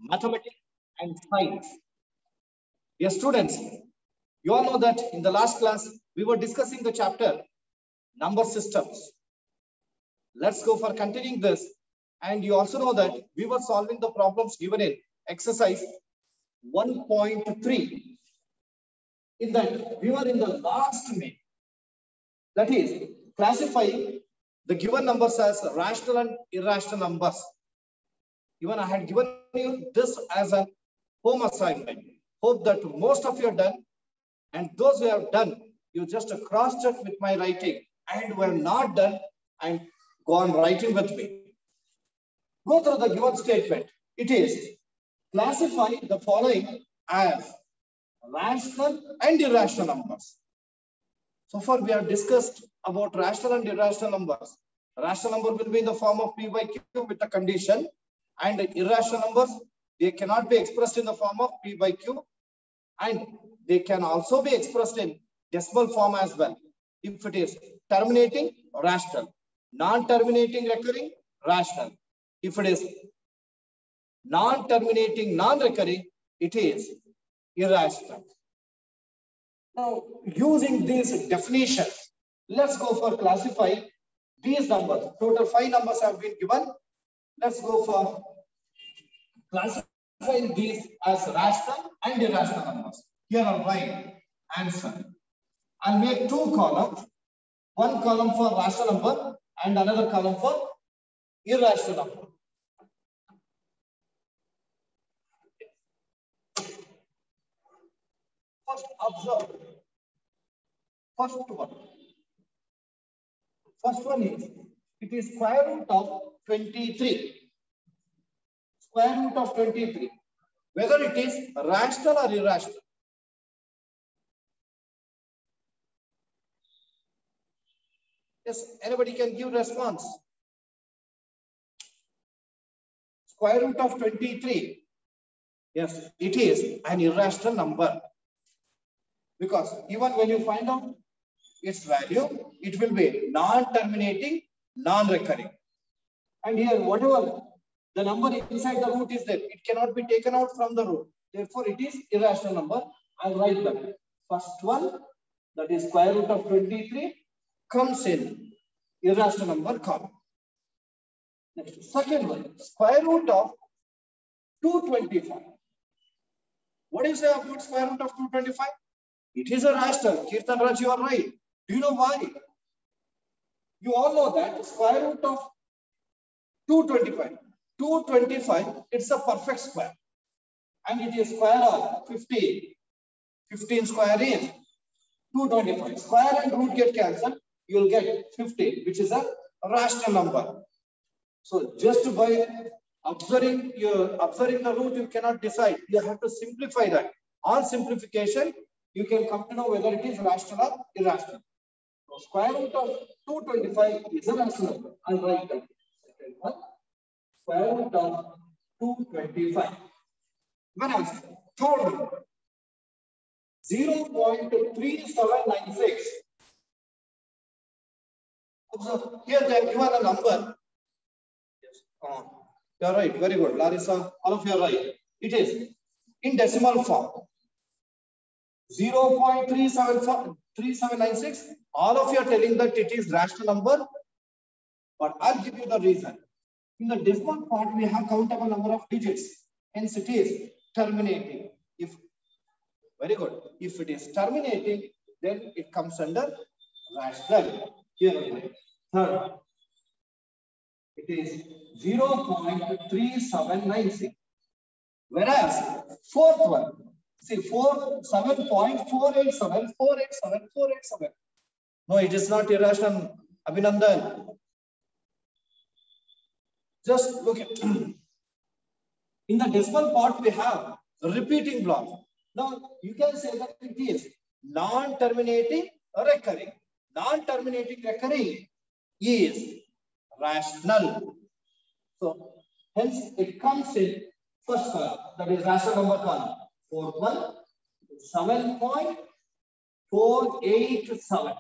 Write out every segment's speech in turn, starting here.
mathematics and science. Dear students, you all know that in the last class, we were discussing the chapter number systems. Let's go for continuing this. And you also know that we were solving the problems given in exercise 1.3. In that, we were in the last main. That is, classifying the given numbers as rational and irrational numbers. Even I had given you this as a home assignment. Hope that most of you are done. And those who have done, you just cross-check with my writing. And who have not done, and go on writing with me. Go through the given statement. It is, classify the following as rational and irrational numbers. So far, we have discussed about rational and irrational numbers. Rational number will be in the form of P by Q with a condition. And irrational numbers, they cannot be expressed in the form of P by Q. And they can also be expressed in decimal form as well. If it is terminating, rational. Non-terminating, recurring, rational. If it is non-terminating, non-recurring, it is irrational. Now, using these definitions, let's go for classify these numbers. Total 5 numbers have been given. Let's go for classifying these as rational and irrational numbers. Here I'll write answer. I'll make 2 columns. One column for rational number and another column for irrational number. First, observe. First one is, it is square root of 23. Square root of 23. Whether it is rational or irrational. Yes, anybody can give response. Square root of 23. Yes, it is an irrational number. Because even when you find out its value, it will be non-terminating, non-recurring. And here, whatever the number inside the root is there, it cannot be taken out from the root. Therefore, it is irrational number. I'll write that. First one, that is square root of 23, comes in irrational number column. Next, second one, square root of 225. What do you say about square root of 225? It is a rational. Kirtan Raj, you are right. Do you know why? You all know that square root of 225. 225, it's a perfect square. And it is square of 15. 15 square is 225. Square and root get cancelled. You will get 15, which is a rational number. So just by observing the root, you cannot decide. You have to simplify that. On simplification, you can come to know whether it is rational or irrational. So square root of 225 is a rational number. I'll write that. Second one, square root of 225. Whereas third one, 0.3796. So here they have given a number. Yes. You are right. Very good. Larissa, all of you are right. It is in decimal form. 0.3796. All of you are telling that it is rational number. But I'll give you the reason. In the decimal part, we have countable number of digits. Hence, it is terminating. Very good. If it is terminating, then it comes under rational. Here, third, it is 0.3796. Whereas fourth one, see 487. No, it is not irrational. Abhinandan. Just look at in the decimal part we have a repeating block. Now you can say that it is non-terminating recurring. Non-terminating recurring is rational. So hence it comes in first one, that is rational number column. Fourth one, 7.487.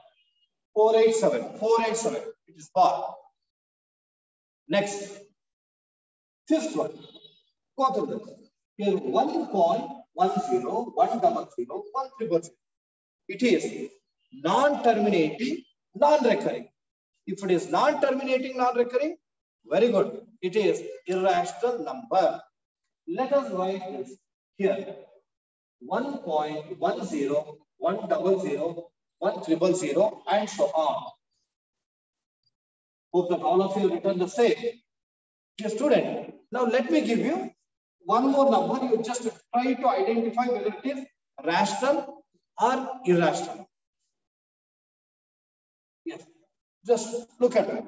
487. It is bar. Next, fifth one. Go through this. Here 1.10, 100, 100. It is non-terminating, non-recurring. If it is non-terminating, non-recurring, very good. It is irrational number. Let us write this here. 1.10, 100, 100, and so on. Hope that all of you written the same. Dear student, now let me give you one more number. You just try to identify whether it is rational or irrational. Yes, just look at it.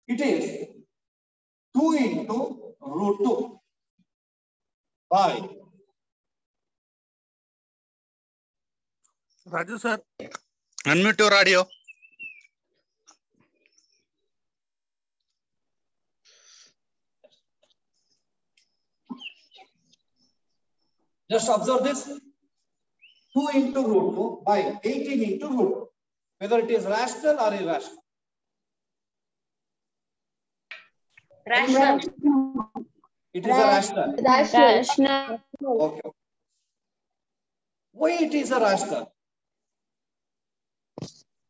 It is 2 into root 2 by Raju sir, unmute your audio. just observe this. 2 into root 2 by 18 into root 2. Whether it is rational or irrational. Rational. It is a rational. Rational. Okay. Why it is a rational?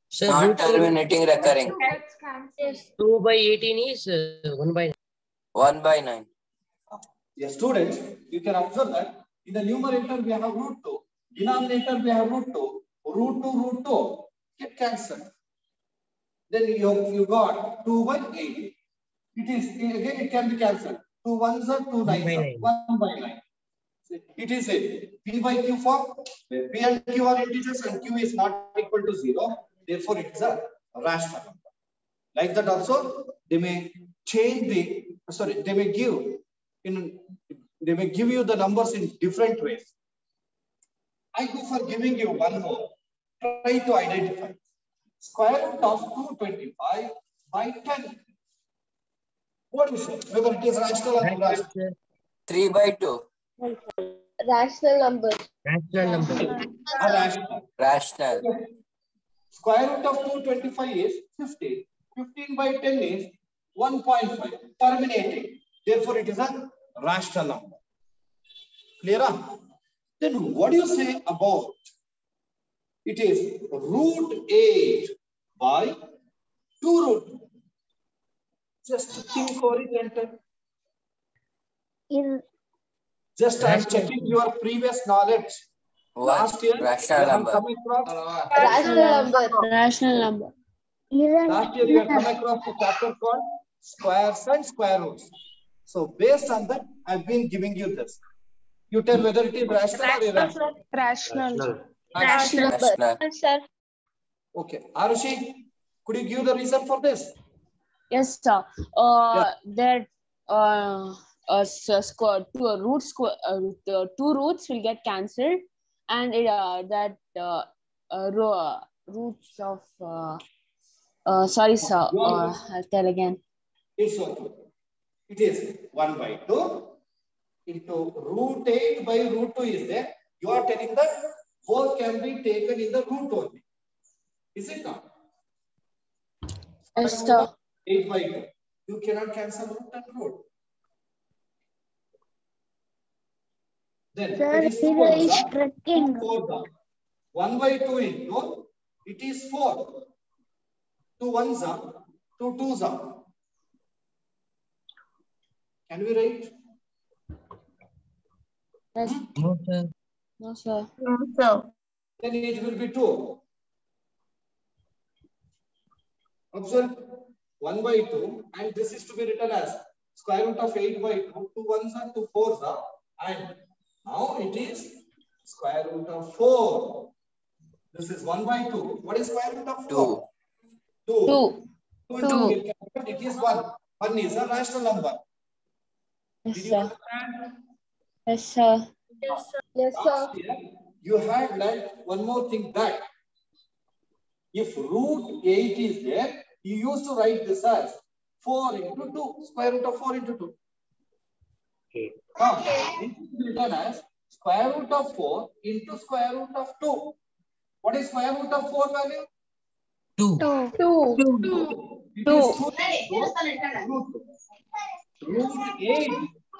So not terminating recurring. 2 by 18 is 1 by 9. 1 by 9. Yes, students, you can observe that in the numerator we have root 2, denominator we have root 2, root 2 get cancelled. Then you got 2 by 18. It is again it can be cancelled. 2 ones are 2 nines, 1 by 9. It is a P by Q form. Where P and Q are integers and Q is not equal to 0. Therefore, it is a rational number. Like that also, they may change they may give you the numbers in different ways. I go for giving you one more. Try to identify. Square root of 225 by 10. What is it? Whether it is rational or irrational? 3 by 2. Rational number. Rational. Square root of 225 is 15. 15 by 10 is 1.5. Terminating. Therefore, it is a rational number. Clear? Then what do you say about it is root 8 by 2 root 2? Just think for it, enter. Just I am checking your previous knowledge. Last year, rational number. Rational number. Last year, you have come across the chapter called squares and square roots. So, based on that, I've been giving you this. You tell whether it is rational or irrational. Rational. Sir. Okay. Arushi, could you give the reason for this? Yes, sir. That the two roots will get cancelled, and roots of sorry, sir. I'll tell again. It's okay. It is 1 by 2 into root 8 by root 2 is there. You are telling that both can be taken in the root only. Is it not? Yes, sir. 8 by 2. You cannot cancel root and root. Then it is 4. 1 by 2 into it is 4. 2 ones are 2 twos are. Can we write? Yes. No, sir. No, sir. Then it will be 2. Observe 1 by 2, and this is to be written as square root of 8 by 2. 2 ones are 2 fours are, and now it is square root of 4. This is 1 by 2. What is square root of 4? 2. 2 into it is 1. 1 is a rational number. Yes, Did you sir. understand? Yes, sir. Yes, sir. Last year, you had learned one more thing, that if root 8 is there, you used to write this as 4 into 2, square root of 4 into 2. Okay. Now, it is written as square root of 4 into square root of 2. What is square root of 4 value? 2. 2. It is 2 into root 2. Root 8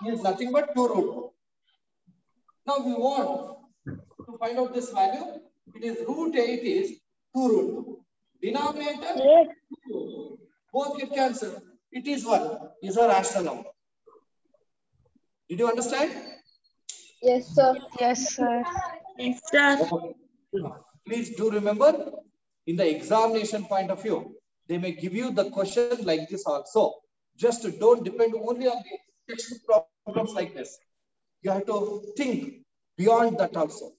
is nothing but 2 root 2. Now we want to find out this value. It is root 8 is 2 root 2. Denominator, 2. Both get cancelled. It is 1. Is a rational number. Did you understand? Yes, sir. Yes, sir. Yes, sir. Okay. Please do remember, in the examination point of view, they may give you the question like this also. Just don't depend only on the textbook problems like this. You have to think beyond that also.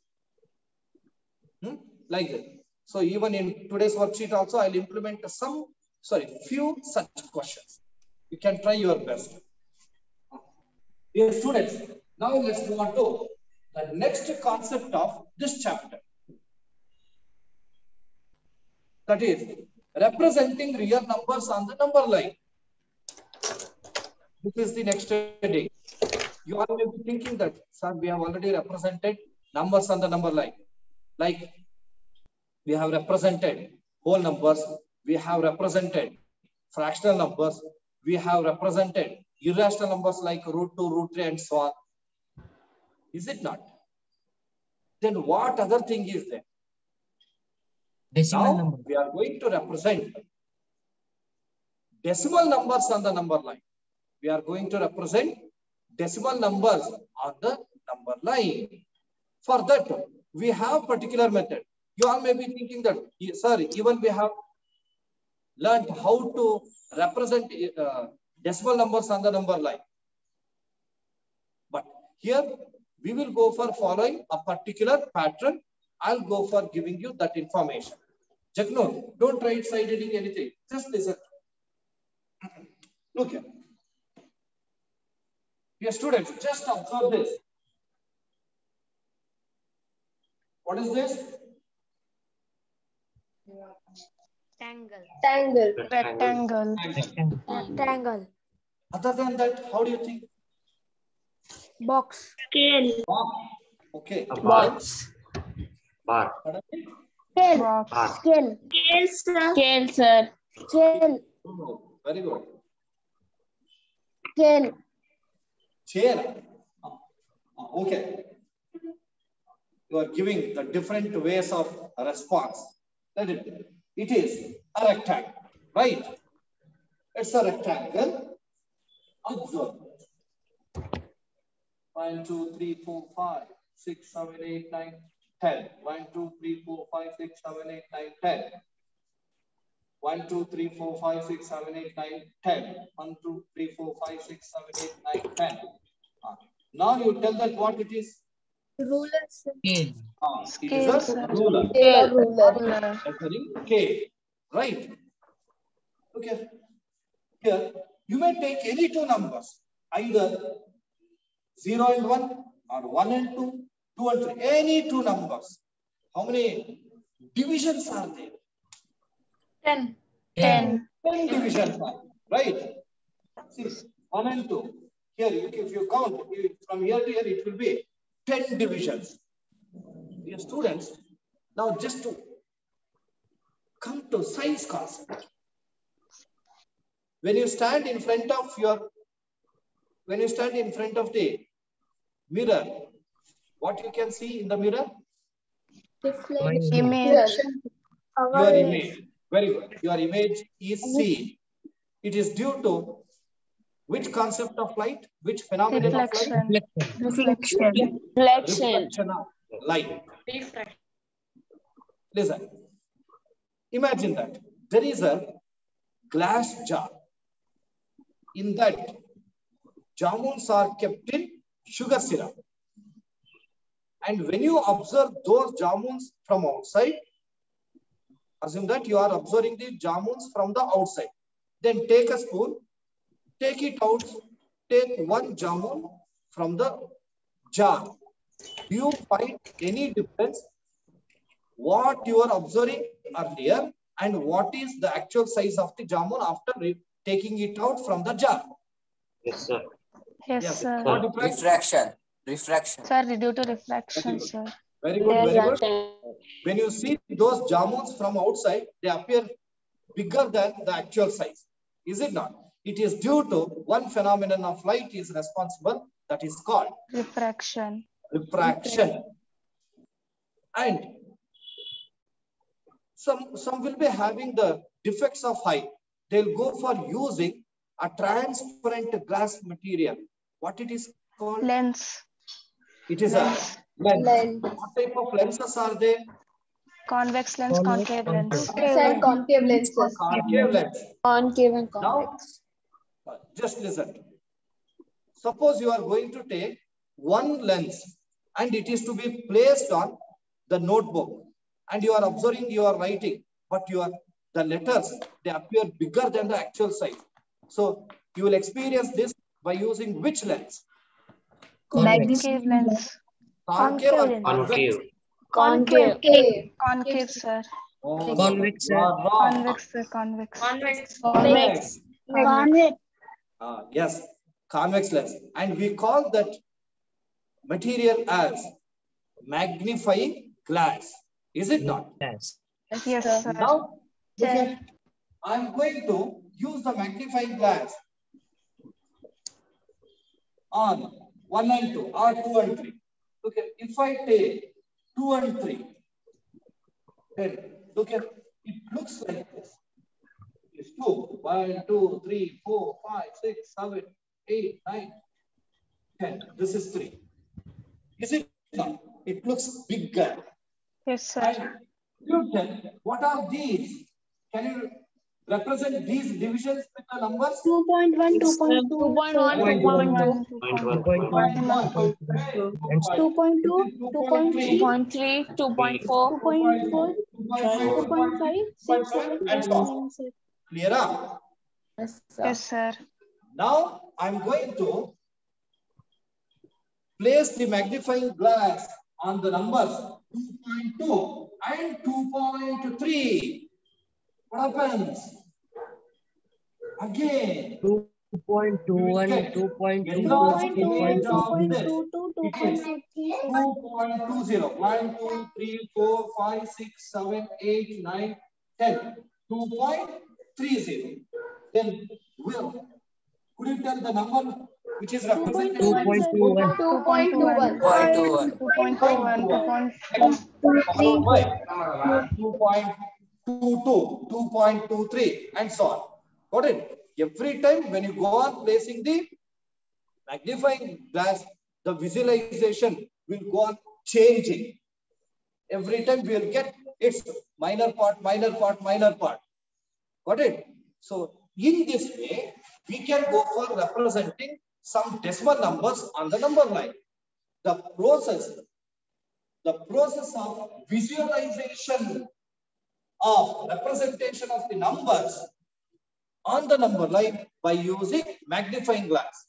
Like that. So even in today's worksheet also, I'll implement few such questions. You can try your best. Dear students, now let's move on to the next concept of this chapter. That is representing real numbers on the number line. This is the next day. You all may be thinking that, sir, we have already represented numbers on the number line. Like we have represented whole numbers, we have represented fractional numbers, we have represented irrational numbers like root 2, root 3, and so on. Is it not? Then what other thing is there? Decimal now number. we are going to represent decimal numbers on the number line. We are going to represent decimal numbers on the number line. For that, we have particular method. You all may be thinking that, sir, even we have learned how to represent decimal numbers on the number line. But here we will go for following a particular pattern. I'll go for giving you that information. Jagno, don't try side reading anything. Just listen. Look here. Dear students, just observe this. What is this? Tangle. Rectangle. Rectangle. Other than that, how do you think? Box. Scale. Okay. Box. Bar. Scale. Box. Scale. Scale, sir. Scale, sir. Scale. Oh, very good. Scale. Chair. Okay. You are giving the different ways of response. It is a rectangle, right? It's a rectangle. Observe. 1, 2, 3, 4, 5, 6, 7, 8, 9, 10. 1, 2, 3, 4, 5, 6, 7, 8, 9, 10. 1, 2, 3, 4, 5, 6, 7, 8, 9, 10. 1, 2, 3, 4, 5, 6, 7, 8, 9, 10. Now you tell that what it is. Ruler. It Scale, is sir. a ruler. Ruler. Measuring K. Right. Okay. Here you may take any two numbers, either 0 and 1 or 1 and 2, 2 and 3, any two numbers. How many divisions are there? 10. 10. 10 divisions are, right? See, 1 and 2. Here, if you count from here to here, it will be 10 divisions. Dear students, now just to come to science concept. When you stand in front of the mirror, what you can see in the mirror? Image. Your image. Very good. Your image is seen. It is due to which concept of light? Which phenomenon of light? Reflection. Reflection of light. Listen. Imagine that there is a glass jar. In that, jamuns are kept in sugar syrup. And when you observe those jamuns from outside, assume that you are observing the jamuns from the outside. Then take a spoon, take it out, take one jamun from the jar. Do you find any difference? What you are observing earlier and what is the actual size of the jamun after taking it out from the jar? Yes, sir. Yes, sir. What difference? Refraction. Sir, due to reflection, sir. Very good, very good. When you see those jamuns from outside, they appear bigger than the actual size. Is it not? It is due to one phenomenon of light is responsible, that is called Refraction. refraction. And some will be having the defects of height. They'll go for using a transparent glass material. What it is called? Lens. It is a lens. What type of lenses are they? Convex lens, concave lens. And concave lenses. Concave lens. Concave and Now, convex. just listen. Suppose you are going to take one lens and it is to be placed on the notebook and you are observing, you are writing, but the letters, they appear bigger than the actual size. So you will experience this by using which lens? Concave lens. Concave or Concave. Concave. Concave, sir. Oh, Convex, you are wrong. Convex, sir. Convex. Convex. Convex. Yes, convex lens. And we call that material as magnifying glass. Is it not? Yes. Yes, sir. Now, okay, I'm going to use the magnifying glass on 1 and 2 or 2 and 3. Okay, if I take 2 and 3, then look at it, looks like this. It's 2, 1, 2, 3, 4, 5, 6, 7, 8, 9, 10. This is 3. Is it not? It looks bigger. Yes, sir. And you tell, what are these? Can you represent these divisions with the numbers? 2.1, 2.2, 2.1, 2.2, 2.2, 2.3, 2.4, 2.4, 2.5, 6, 7, And 8, so on. 9, 6. Clear up? Yes, sir. Now I'm going to place the magnifying glass on the numbers 2.2 and 2.3. What happens? Again. 2.2 and 2.3 Get plus the 2.2. image of this. 2.22, It is 2.20. 1, 2, 3, 4, 5, 6, 7, 8, 9, 10. 2.30. Then could you tell the number which is represented by 2.21. 2.21. 2.21. 2.22, 2.23, and so on. Got it? Every time when you go on placing the magnifying glass, the visualization will go on changing. Every time we will get its minor part, minor part, minor part. Got it? So in this way, we can go for representing some decimal numbers on the number line. The process of visualization of representation of the numbers on the number line by using magnifying glass.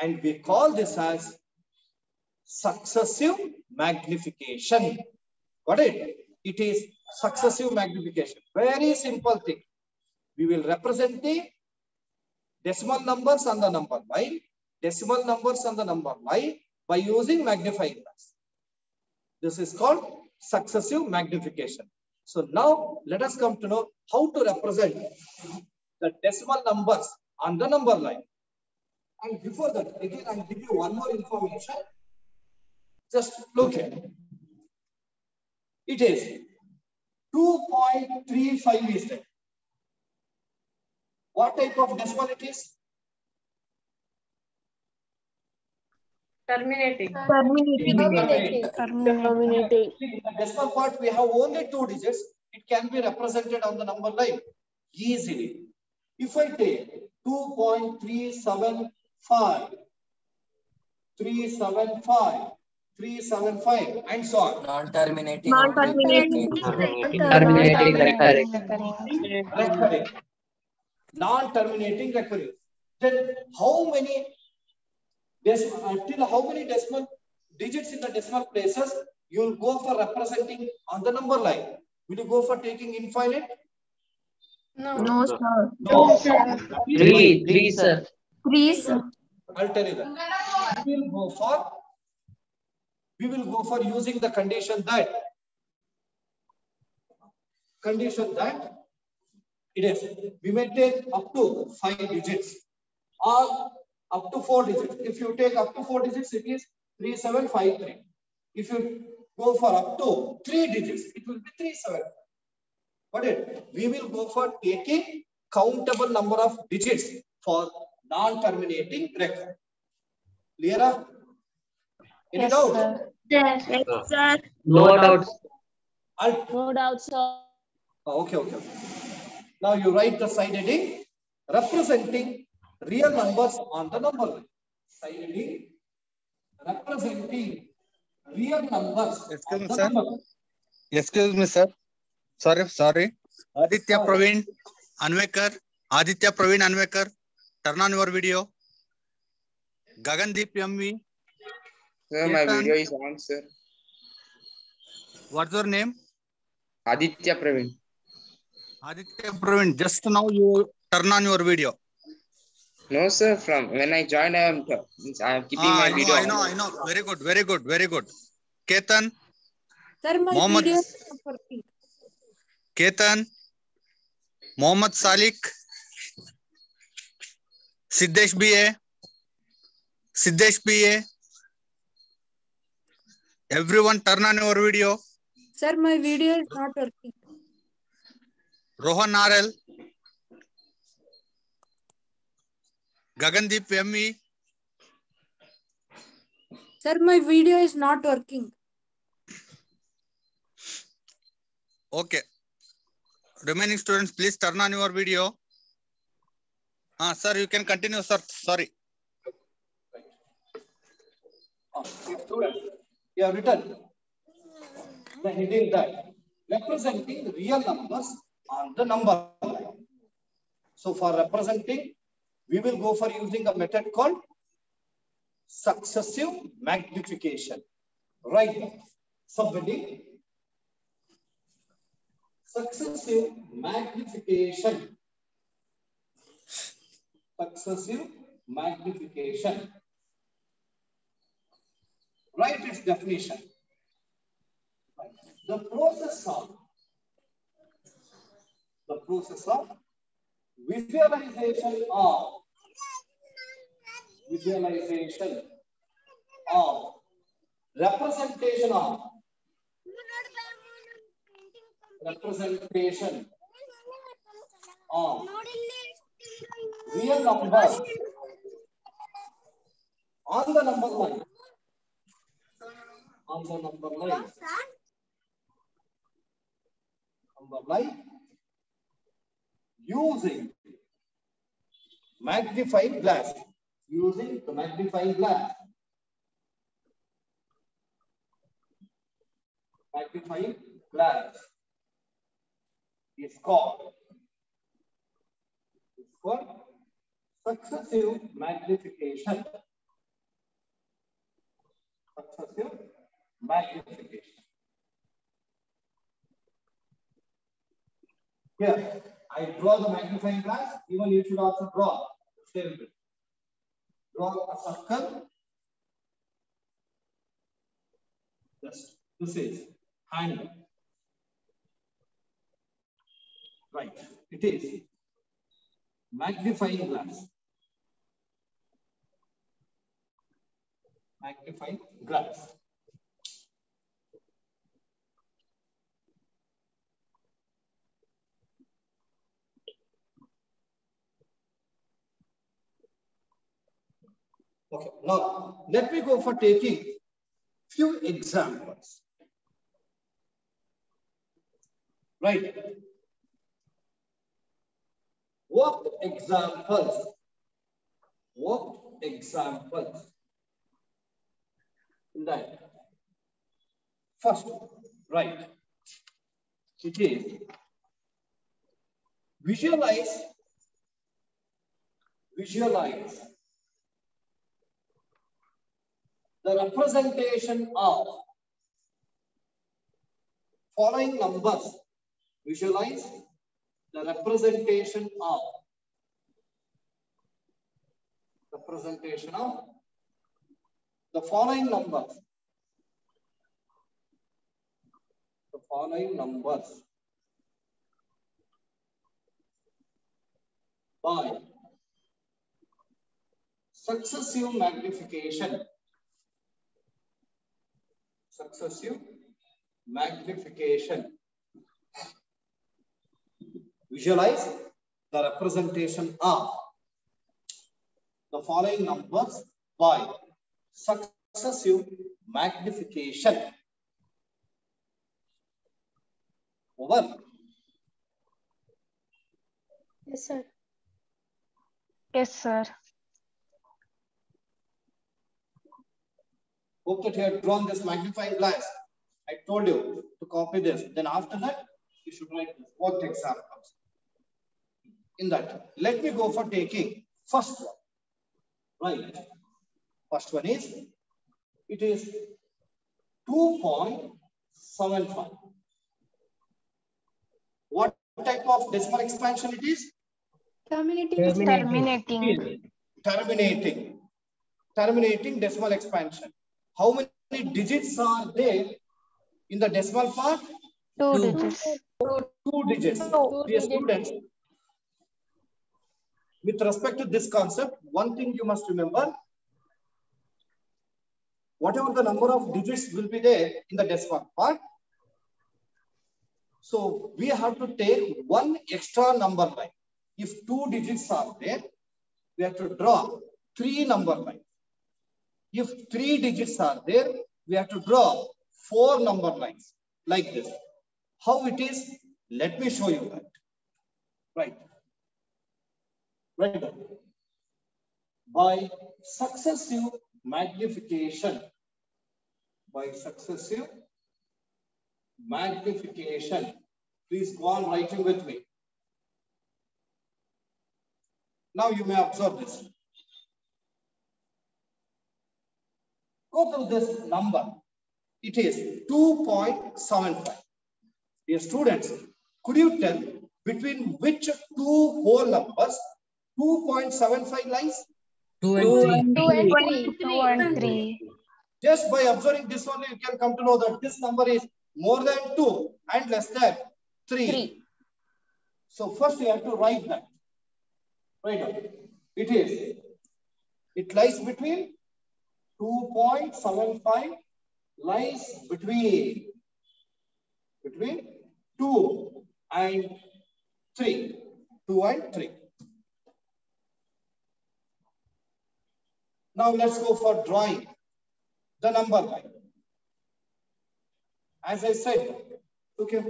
And we call this as successive magnification. Got it? It is successive magnification. Very simple thing. We will represent the decimal numbers on the number line, decimal numbers on the number line by using magnifying glass. This is called successive magnification. So now let us come to know how to represent the decimal numbers on the number line. And before that, again, I'll give you one more information. Just look at it. It is 2.35 is there. What type of decimal it is? Terminating. Terminating. Terminating. In the decimal part, we have only 2 digits. It can be represented on the number line easily. If I take 2.375, 375, 375, and so on. Non-terminating. Terminating Recurring. Non-terminating recurring. Then how many till how many decimal digits in the decimal places you will go for representing on the number line? Will you go for taking infinite? No, sir. No. 3, sir. 3, sir. I'll tell you that. We will go for using the condition that it is. We may take up to 5 digits or up to 4 digits. If you take up to 4 digits, it is 3753. If you go for up to 3 digits, it will be 370. But we will go for taking countable number of digits for non-terminating record. Clear? Any Yes, doubt? sir. Yes, sir. No doubts. No doubt, sir. Okay. Now you write the side heading representing real numbers on the number line. Side heading representing real numbers on the number line. Excuse me, sir. Sorry. Aditya Praveen Anvekar. Turn on your video. Gagandeep MV. Sir, my video is on, sir. What's your name? Aditya Praveen. Just now you turn on your video. No, sir. From when I joined, I am keeping my video on. I know. Very good. Ketan. Sir, my Mohammed. video is not working. Ketan. Mohammed Salik. Siddesh BA. Everyone turn on your video. Sir, my video is not working. Rohan RL. Gagandeep ME. Sir, my video is not working. Okay. Remaining students, please turn on your video. Sir, you can continue, sir. Sorry. Students, you have written the heading that representing real numbers on the number line. So for representing, we will go for using a method called successive magnification. Right. Subheading successive magnification. Successive magnification. Write its definition. The process of visualization of representation of real numbers on the number line. Using magnifying glass. Using the magnifying glass. Magnifying glass is called successive magnification. Successive magnification. Here, I draw the magnifying glass. Even you should also draw the same thing. Draw a circle. Yes, this is handle. Right, it is magnifying glass. Magnifying glass. Okay, now let me go for taking few examples. Right. What examples? In that? First, right. It is visualize the representation of following numbers. Visualize the representation of the following numbers. By successive magnification. successive magnification. Visualize the representation of the following numbers by successive magnification. Over. Yes, sir. Yes, sir. Hope that you have drawn this magnifying glass. I told you to copy this. Then after that, you should write this. What exam comes in that? Let me go for taking first one. Right. First one is, it is 2.75. What type of decimal expansion it is? Terminating. Terminating decimal expansion. How many digits are there in the decimal part? 2 digits. 2 digits. Dear students, with respect to this concept, one thing you must remember, whatever the number of digits will be there in the decimal part, so we have to take one extra number line. If 2 digits are there, we have to draw 3 number lines. If 3 digits are there, we have to draw 4 number lines like this. How it is? Let me show you that. Right. Right. By successive magnification. By successive magnification. Please go on writing with me. Now you may observe this. Go to this number. It is 2.75. Dear students, could you tell between which two whole numbers 2.75 lies? 2 and 3. 2 and 3. Just by observing this only, you can come to know that this number is more than 2 and less than 3. So first you have to write that. Right. It lies between 2.75 lies between 2 and 3. 2 and 3. Now let's go for drawing the number line. As I said, okay,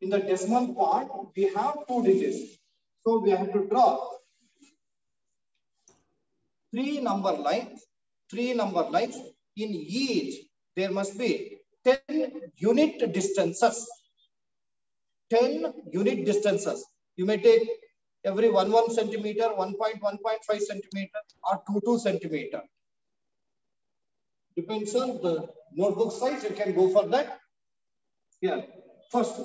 in the decimal part, we have 2 digits. So we have to draw 3 number lines. 3 number lines. In each, there must be 10 unit distances. 10 unit distances. You may take every 1 centimeter, 1.5 centimeter, or 2 centimeter. Depends on the notebook size. You can go for that. Here, first,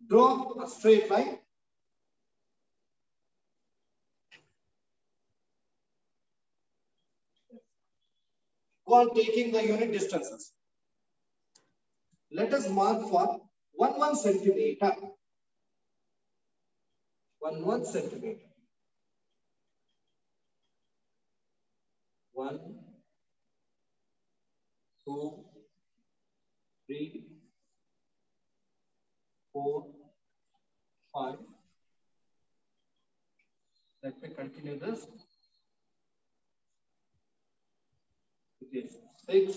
draw a straight line. Go on taking the unit distances. Let us mark for 1 centimeter. 1 centimeter. 1, 2, 3, 4, 5. Let me continue this. It is 6,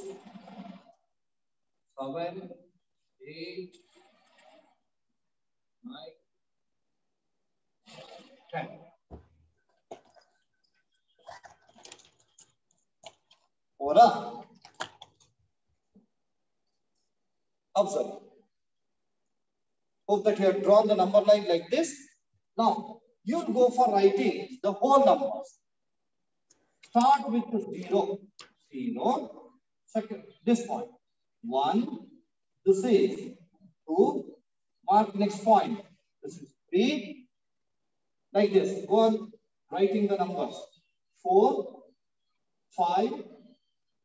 7, 8, 9, 10. Ora. Observe. Hope that you have drawn the number line like this. Now, you go for writing the whole numbers. Start with the 0. 0. Second, this point. 1. This is 2. Mark next point. This is 3. Like this. Go on writing the numbers. 4, 5,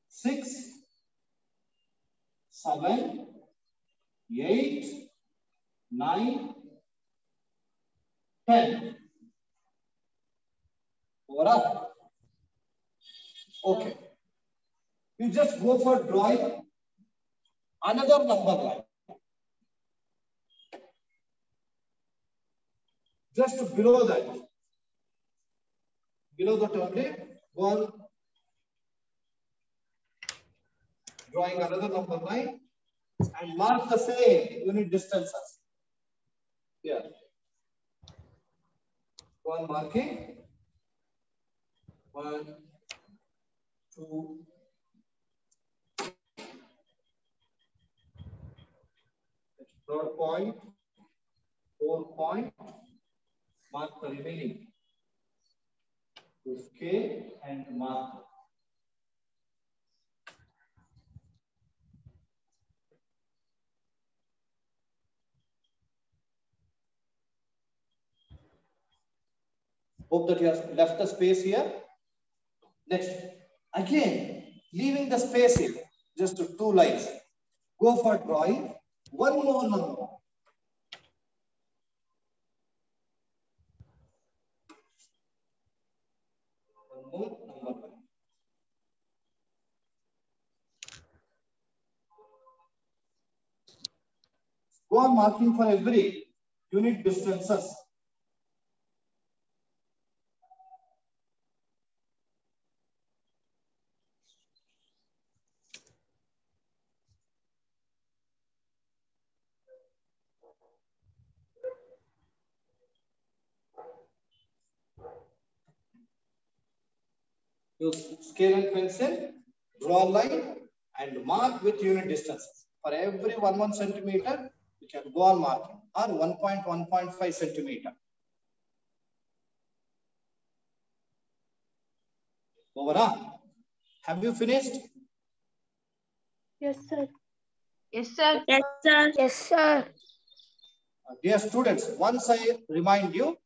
6, 7, 8, 9, 10. Over up. Okay. You just go for drawing another number line. Just below that. Below that only, go on drawing another number line and mark the same unit distances. Here. Go on marking. 1, 2, 3rd point, 4th point, mark the remaining. To scale and mark. Hope that you have left the space here. Next, again, leaving the space here, just 2 lines. Go for drawing one more number. One more number. Go on marking for every unit distances. Use scale and pencil, draw a line and mark with unit distances. For every 1 centimeter, you can go on marking, or 1.5 centimeter. Over on. Have you finished? Yes, sir. Yes, sir. Yes, sir. Yes, sir. Dear students, once I remind you,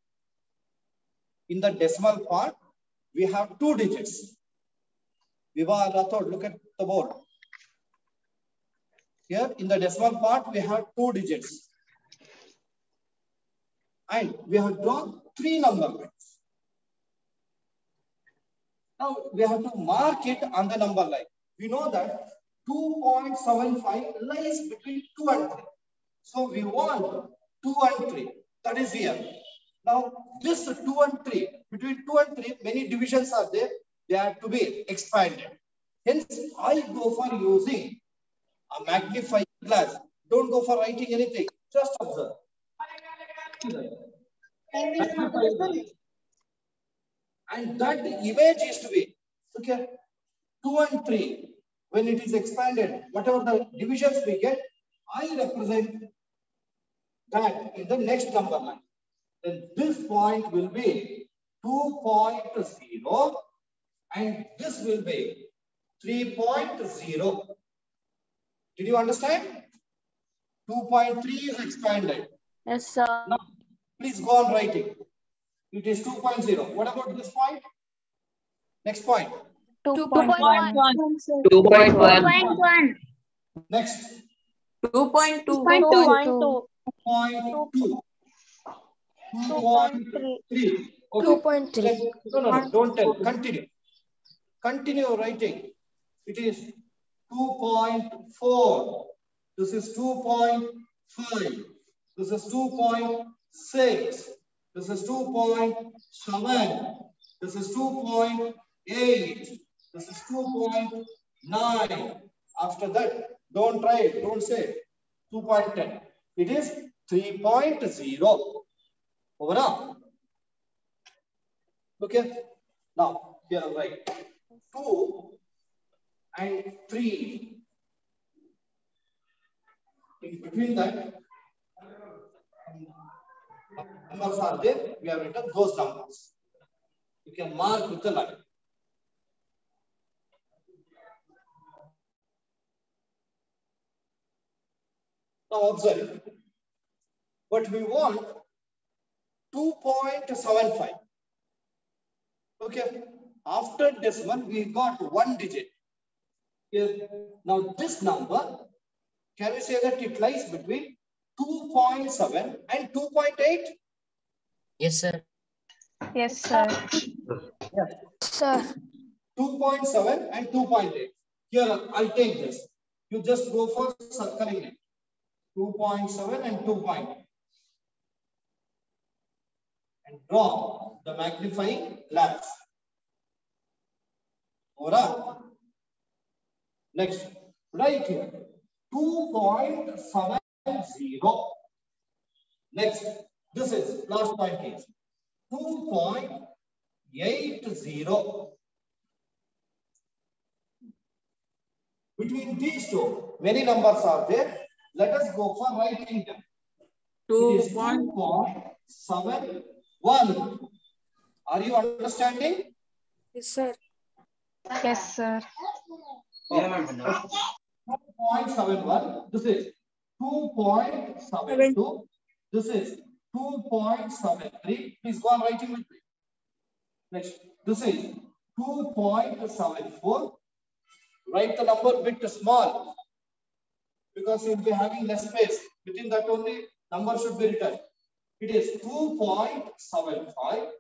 in the decimal part, we have 2 digits. Viva Rathod, look at the board. Here in the decimal part, we have 2 digits. And we have drawn 3 number lines. Now we have to mark it on the number line. We know that 2.75 lies between 2 and 3. So we want 2 and 3. That is here. Now this 2 and 3, between 2 and 3, many divisions are there. They have to be expanded. Hence, I go for using a magnifying glass. Don't go for writing anything. Just observe. And that image is to be, okay, 2 and 3. When it is expanded, whatever the divisions we get, I represent that in the next number line. Then this point will be 2.0 and this will be 3.0. Did you understand? 2.3 is expanded. Yes, sir. Now, please go on writing. It is 2.0. What about this point? Next point. 2.1. 2.1. Next. 2.2. 2.2. 2.2. 2.3. 2.3. Okay. 2.3. No, don't tell. Continue. Continue writing. It is 2.4. This is 2.5. This is 2.6. This is 2.7. This is 2.8. This is 2.9. After that, don't try it. Don't say 2.10. It is 3.0. Over now. Okay. Now, here I write 2 and 3. In between that, numbers are there. We have written those numbers. You can mark with the line. Now observe. But we want 2.75. Okay. After decimal, we got 1 digit. Here. Now this number, can we say that it lies between 2.7 and 2.8? Yes, sir. Yes, sir. Sir. 2.7 and 2.8. Here, I'll take this. You just go for circling it. 2.7 and 2 point. And draw the magnifying glass. Alright. Next, right here. 2.70. Next, this is last point is 2.80. Between these two, many numbers are there. Let us go for writing them. It is 2.71. Are you understanding? Yes, sir. Yes, sir. 2.71. This is 2.72. This is 2.73. Please go on writing with me. Next, this is 2.74. Write the number bit small because you will be having less space. Within that only number should be written. It is 2.75.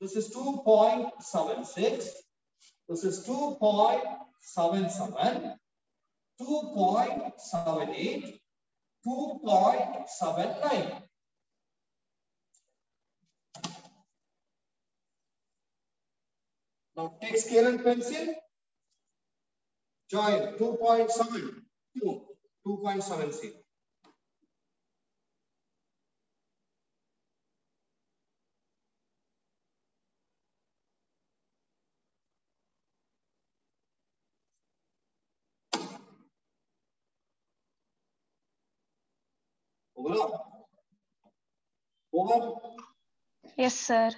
This is 2.76. This is 2.77. 2.78. 2.79. Now take scale and pencil. Join 2.7 to 2.76. Over. Yes, sir.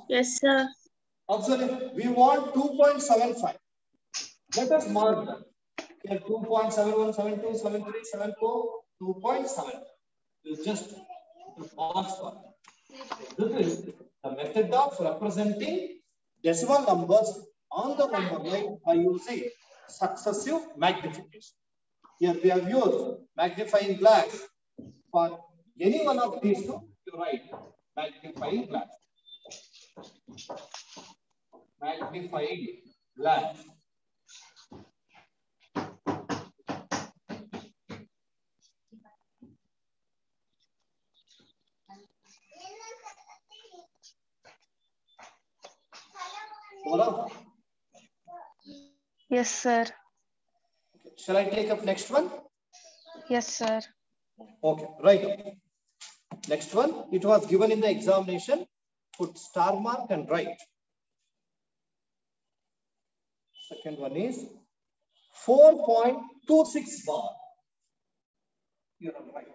Yes, sir. Observe, we want 2.75. Let us mark them. Here 2.71, 72, 73, 74, 2.7. This is just the box one. This is the method of representing decimal numbers on the number line by using successive magnification. Here we have used magnifying glass. For any one of these two, you write magnifying glass. Magnifying glass. Yes, sir. Shall I take up next one? Yes, sir. Okay, right. Next one, it was given in the examination. Put star mark and write. Second one is 4.26 bar. You're right.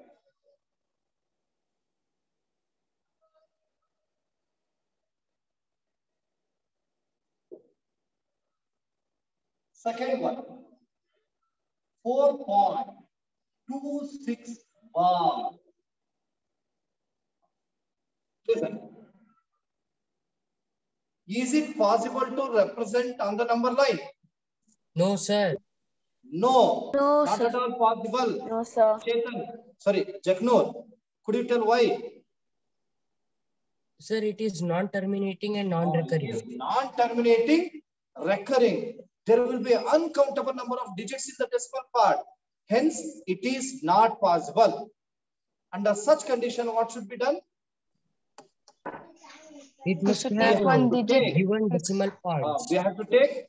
Second one, 4.26 bar. Listen. Is it possible to represent on the number line? No, sir. No, No, not sir. at all possible. No, sir. Chetan, sorry, Jagnur, could you tell why? Sir, it is non-terminating and It non-recurring. is non-terminating, recurring. There will be an uncountable number of digits in the decimal part. Hence, it is not possible. Under such condition, what should be done? It must should have take one digit. given decimal parts. We have to take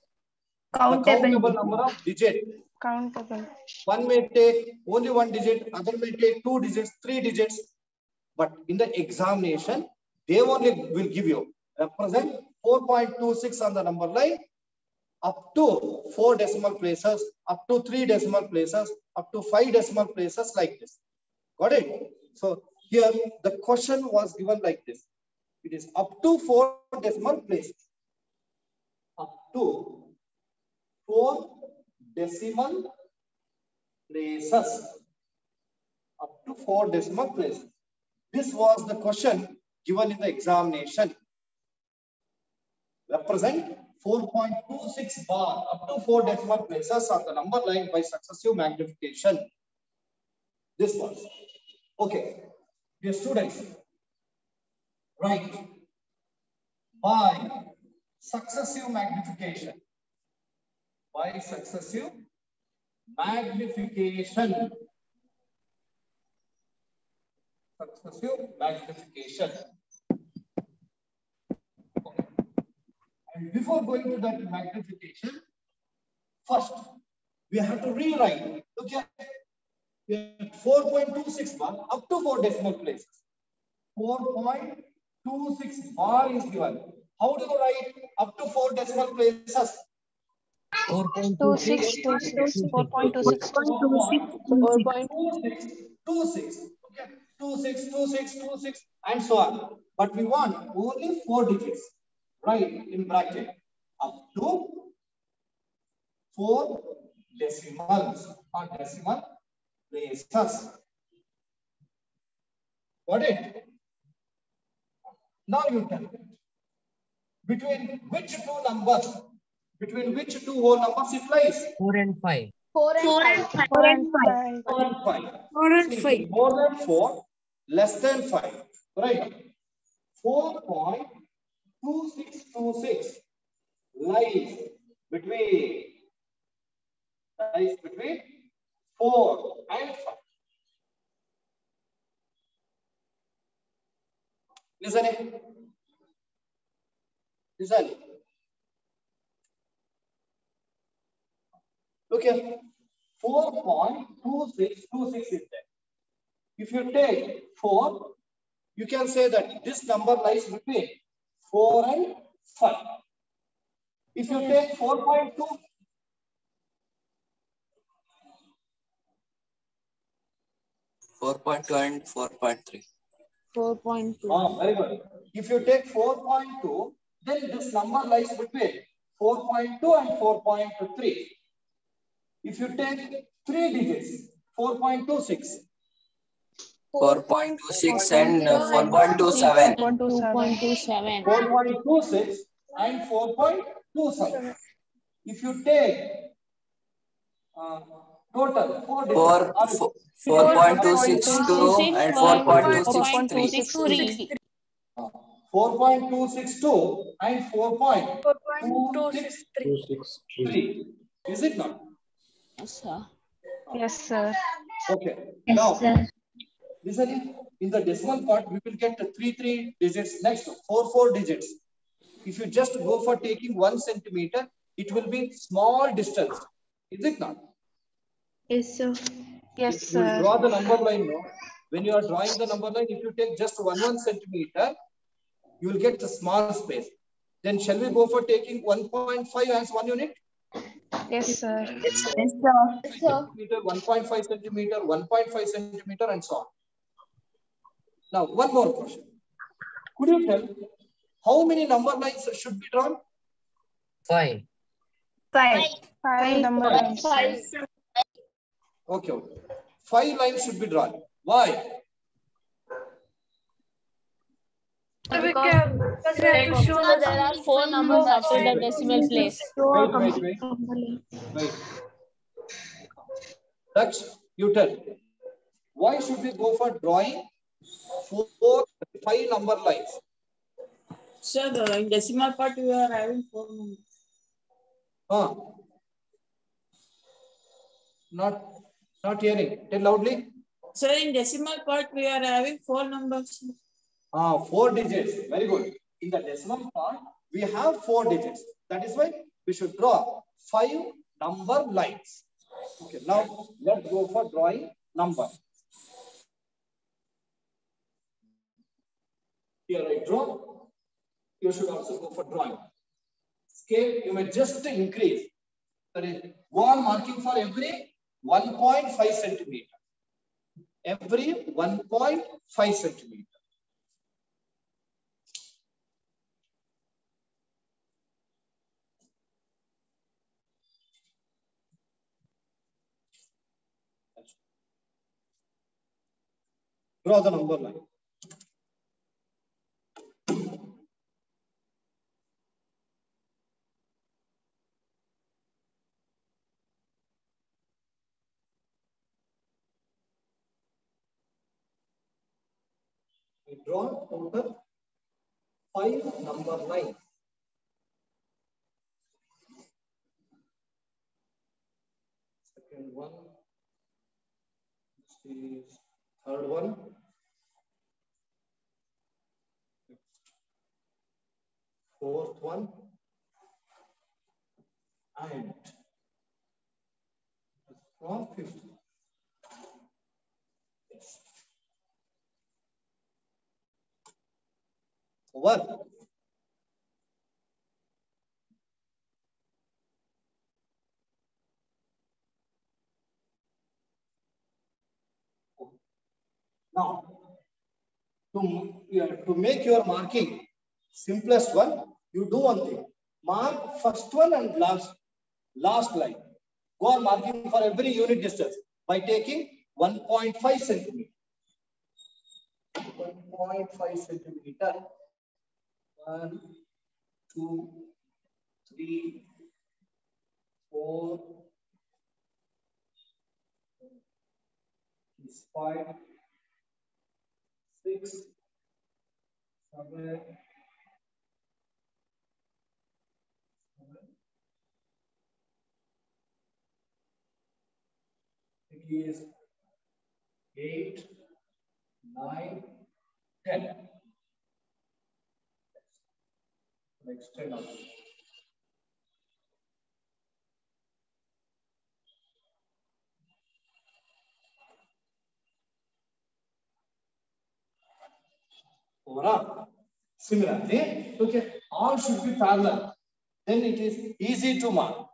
the Countable. countable number of digits. Countable. One may take only one digit, other may take 2 digits, 3 digits. But in the examination, they only will give you represent 4.26 on the number line, up to 4 decimal places, up to 3 decimal places, up to 5 decimal places like this. Got it? So here the question was given like this. It is up to 4 decimal places. Up to 4 decimal places. Up to 4 decimal places. This was the question given in the examination. Represent 4.26 bar up to 4 decimal places on the number line by successive magnification. This was. Okay. Dear students, write by successive magnification. By successive magnification. Successive magnification. Okay. And before going to that magnification, first we have to rewrite. Look here. We have 4.26 up to 4 decimal places. 4.26 bar is given. How do you write up to 4 decimal places? 2626. 4.26. 4.26. Okay. 26, and so on. But we want only 4 digits. Right in bracket. Up to 4 decimals or decimal places. Got it? Now you tell me. Between which two numbers? Between which two whole numbers it lies? 4 and 5. 4 and 5. 4 and 5. 4 and 5. 4 and See, 5. more than 4, less than 5. Right? 4.2626 lies between 4 and 5. Listen. Look here. 4.2626 is there. If you take 4, you can say that this number lies between 4 and 5. If you take 4.2, 4.2 and 4.3. 4.2. very good. If you take 4.2, then this number lies between 4.2 and 4.3. If you take 3 digits, 4.26. 4.26 and 4.27. 2.27. 4.26 and 4.27. If you take total 4 digits. 4.262 and 4.263. 4.262 and 4.263. Is it not? Yes, sir. Yes, sir. Okay. Now, listen, in the decimal part, we will get 3 digits next to 4 digits. If you just go for taking 1 centimeter, it will be small distance. Is it not? Yes, sir. Yes, If you sir. draw the number line, no? When you are drawing the number line, if you take just 1 centimeter, you will get a small space. Then shall we go for taking 1.5 as 1 unit? Yes, sir. Yes, sir. 1.5 centimeter, 1.5 centimeter, and so on. Now, one more question. Could you tell how many number lines should be drawn? 5. 5 number lines. Okay. 5 lines should be drawn. Why? Because we have to show So there are 4 numbers after the decimal place. Wait. Daksh, you tell. Why should we go for drawing 5 number lines? Sir, in decimal part we are having 4 numbers. Not hearing. Tell loudly. Sir, in decimal part we are having 4 numbers. 4 digits. Very good. In the decimal part, we have 4 digits. That is why we should draw 5 number lines. Okay. Now let's go for drawing number. Here I draw. You should also go for drawing. Scale, you may just increase. That is one marking for every 1.5 centimeter. Every 1.5 centimeter. Draw the number line. We draw total 5 number lines. Second one. This is third one. Fourth one. And from fifth. Yes. Over. Now, to make your marking simplest one, you do one thing. Mark first one and last line. Go on marking for every unit distance by taking 1.5 centimeter. 1.5 centimeter. 1, 2, 3, 4, 5, 6, 7, 8, 9, 10. Next 10 up. Overall, similarly, okay, all should be parallel. Then it is easy to mark.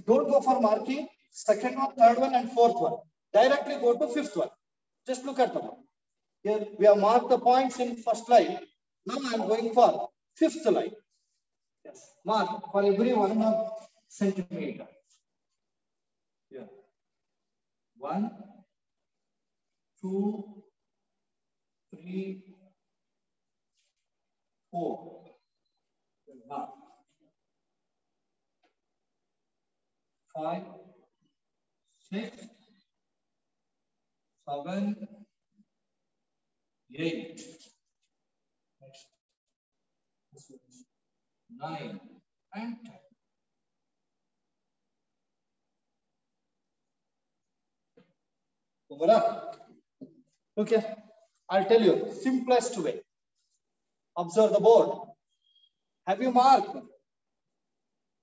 Don't go for marking second one, third one, and fourth one. Directly go to fifth one. Just look at the one. Here we have marked the points in first line. Now I am going for fifth line. Yes, mark for every 1 centimeter. Here. 1, 2, 3, 4. Mark. 5, 6, 7, 8. Next. 9 and 10. Overall. Okay. I'll tell you simplest way. Observe the board. Have you marked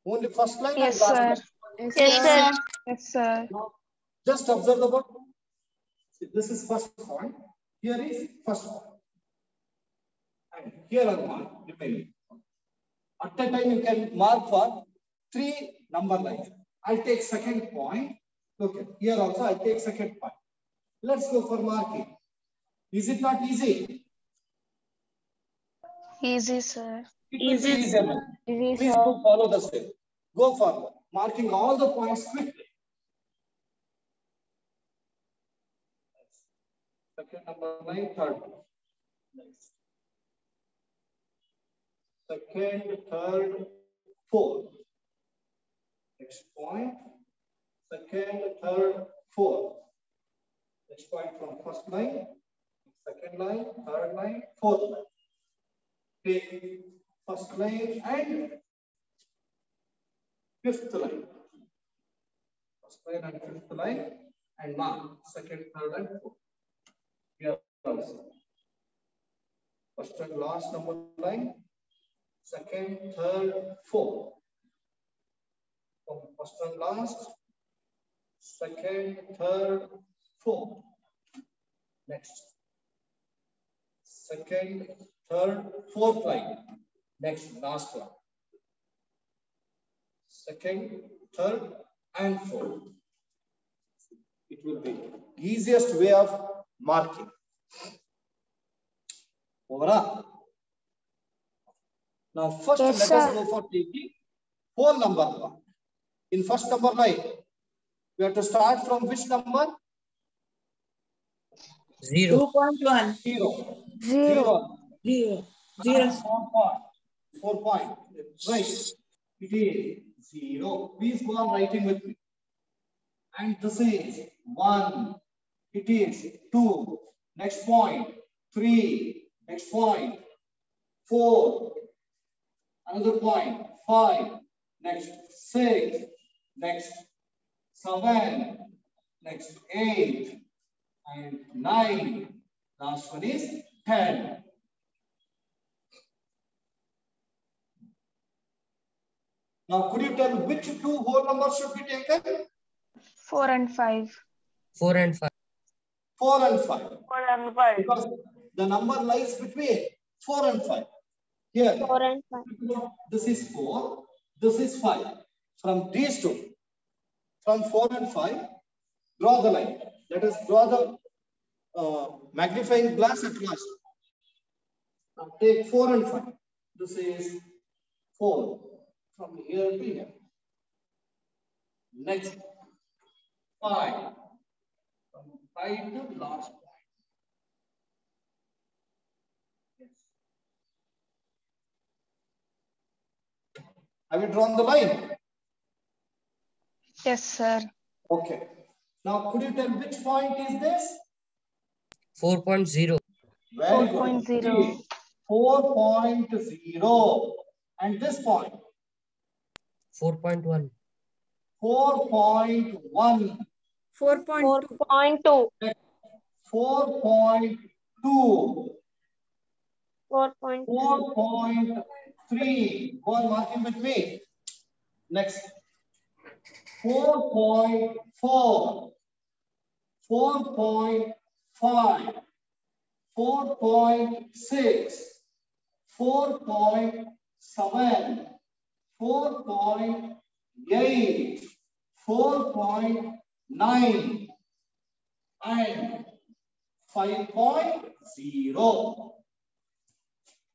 only first line? Yes, and last sir. line? Yes, sir. Yes, sir. Now, just observe the board. See, this is first point. Here is first point. And here are marked remaining. At a time you can mark for 3 number lines. I'll take second point. Okay. Here also I'll take second point. Let's go for marking. Is it not easy? Easy, sir. It will be easier. Easy, Please sir. do follow the step. Go for marking all the points quickly. Second number line, third. Next. Second, third, fourth. Next point. Second, third, fourth. Next point from first line, second line, third line, fourth line. Take first line and fifth line. First line and fifth line and mark second, third, and fourth. Here also. First and last number line, second, third, fourth. From first and last, second, third, fourth. Next. Second, third, fourth line. Next, last one. Second, third, and fourth. It will be easiest way of marking. Overall. Now, first let us go for taking whole number one. In first number line, we have to start from which number? 2.1. 0. 0. 0. 0. 4 point. Right. It is 0. Please go on writing with me. And this is 1. It is 2. Next point. 3. Next point. 4. Another point. 5. Next 6. Next 7. Next 8 and 9. Last one is 10. Now, could you tell which two whole numbers should be taken? 4 and 5. 4 and 5. 4 and 5. 4 and 5. Because the number lies between 4 and 5. Here, 4 and 5. this is 4, this is 5. From these two, from 4 and 5, draw the line. Let us draw the magnifying glass at last. Now take 4 and 5. This is 4 from here to here. Next, 5 from 5 to last point. Yes. Have you drawn the line? Yes, sir. Okay. Now, could you tell which point is this? 4.0. Very good. 4.0. 4.0. And this point? 4.1. 4.1. 4.2. 4.2. 4.3. 4.3. Go on marking with me. Next. 4.4. 4.5. 4.6. 4.7. 4.8. 4.9. And 5.0.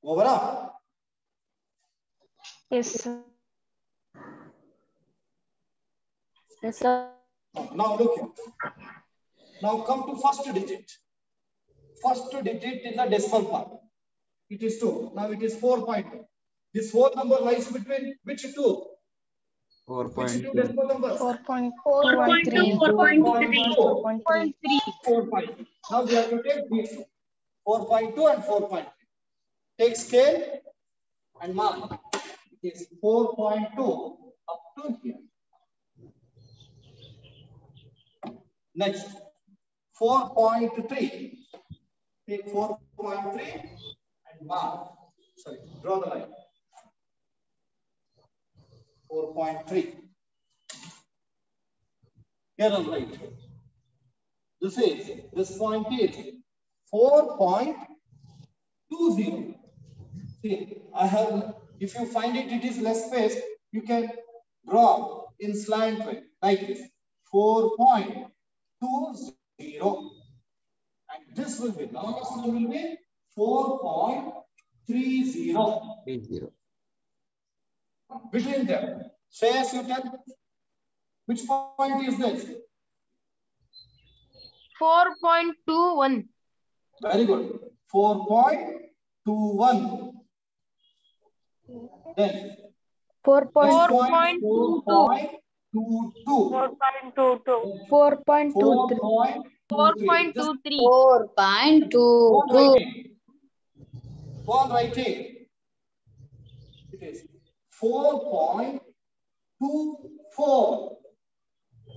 Over up. Yes, sir. Yes, sir. Now look here. Now come to first digit. First digit in the decimal part. It is 2. Now it is 4.2. This whole number lies between which two? 4.2. Which two decimal numbers? 4.2 4.2, 4.3. 4.2. Now we have to take these two. 4.2 and 4.3. Take scale and mark. It is 4.2 up to here. Next, 4.3. Take 4.3 and mark. Sorry, draw the line. 4.3. Here on right. This point is 4.20. See, I have, if you find it, it is less space, you can draw in slant way like this. 4.20. And this will be, last one will be 4.30. Between them. Say as you can. Which point is this? 4.21. Very good. 4.21. Then 4.22. 4.22. 4.23. 4.23. 4.22. Go on writing. It is 4.24.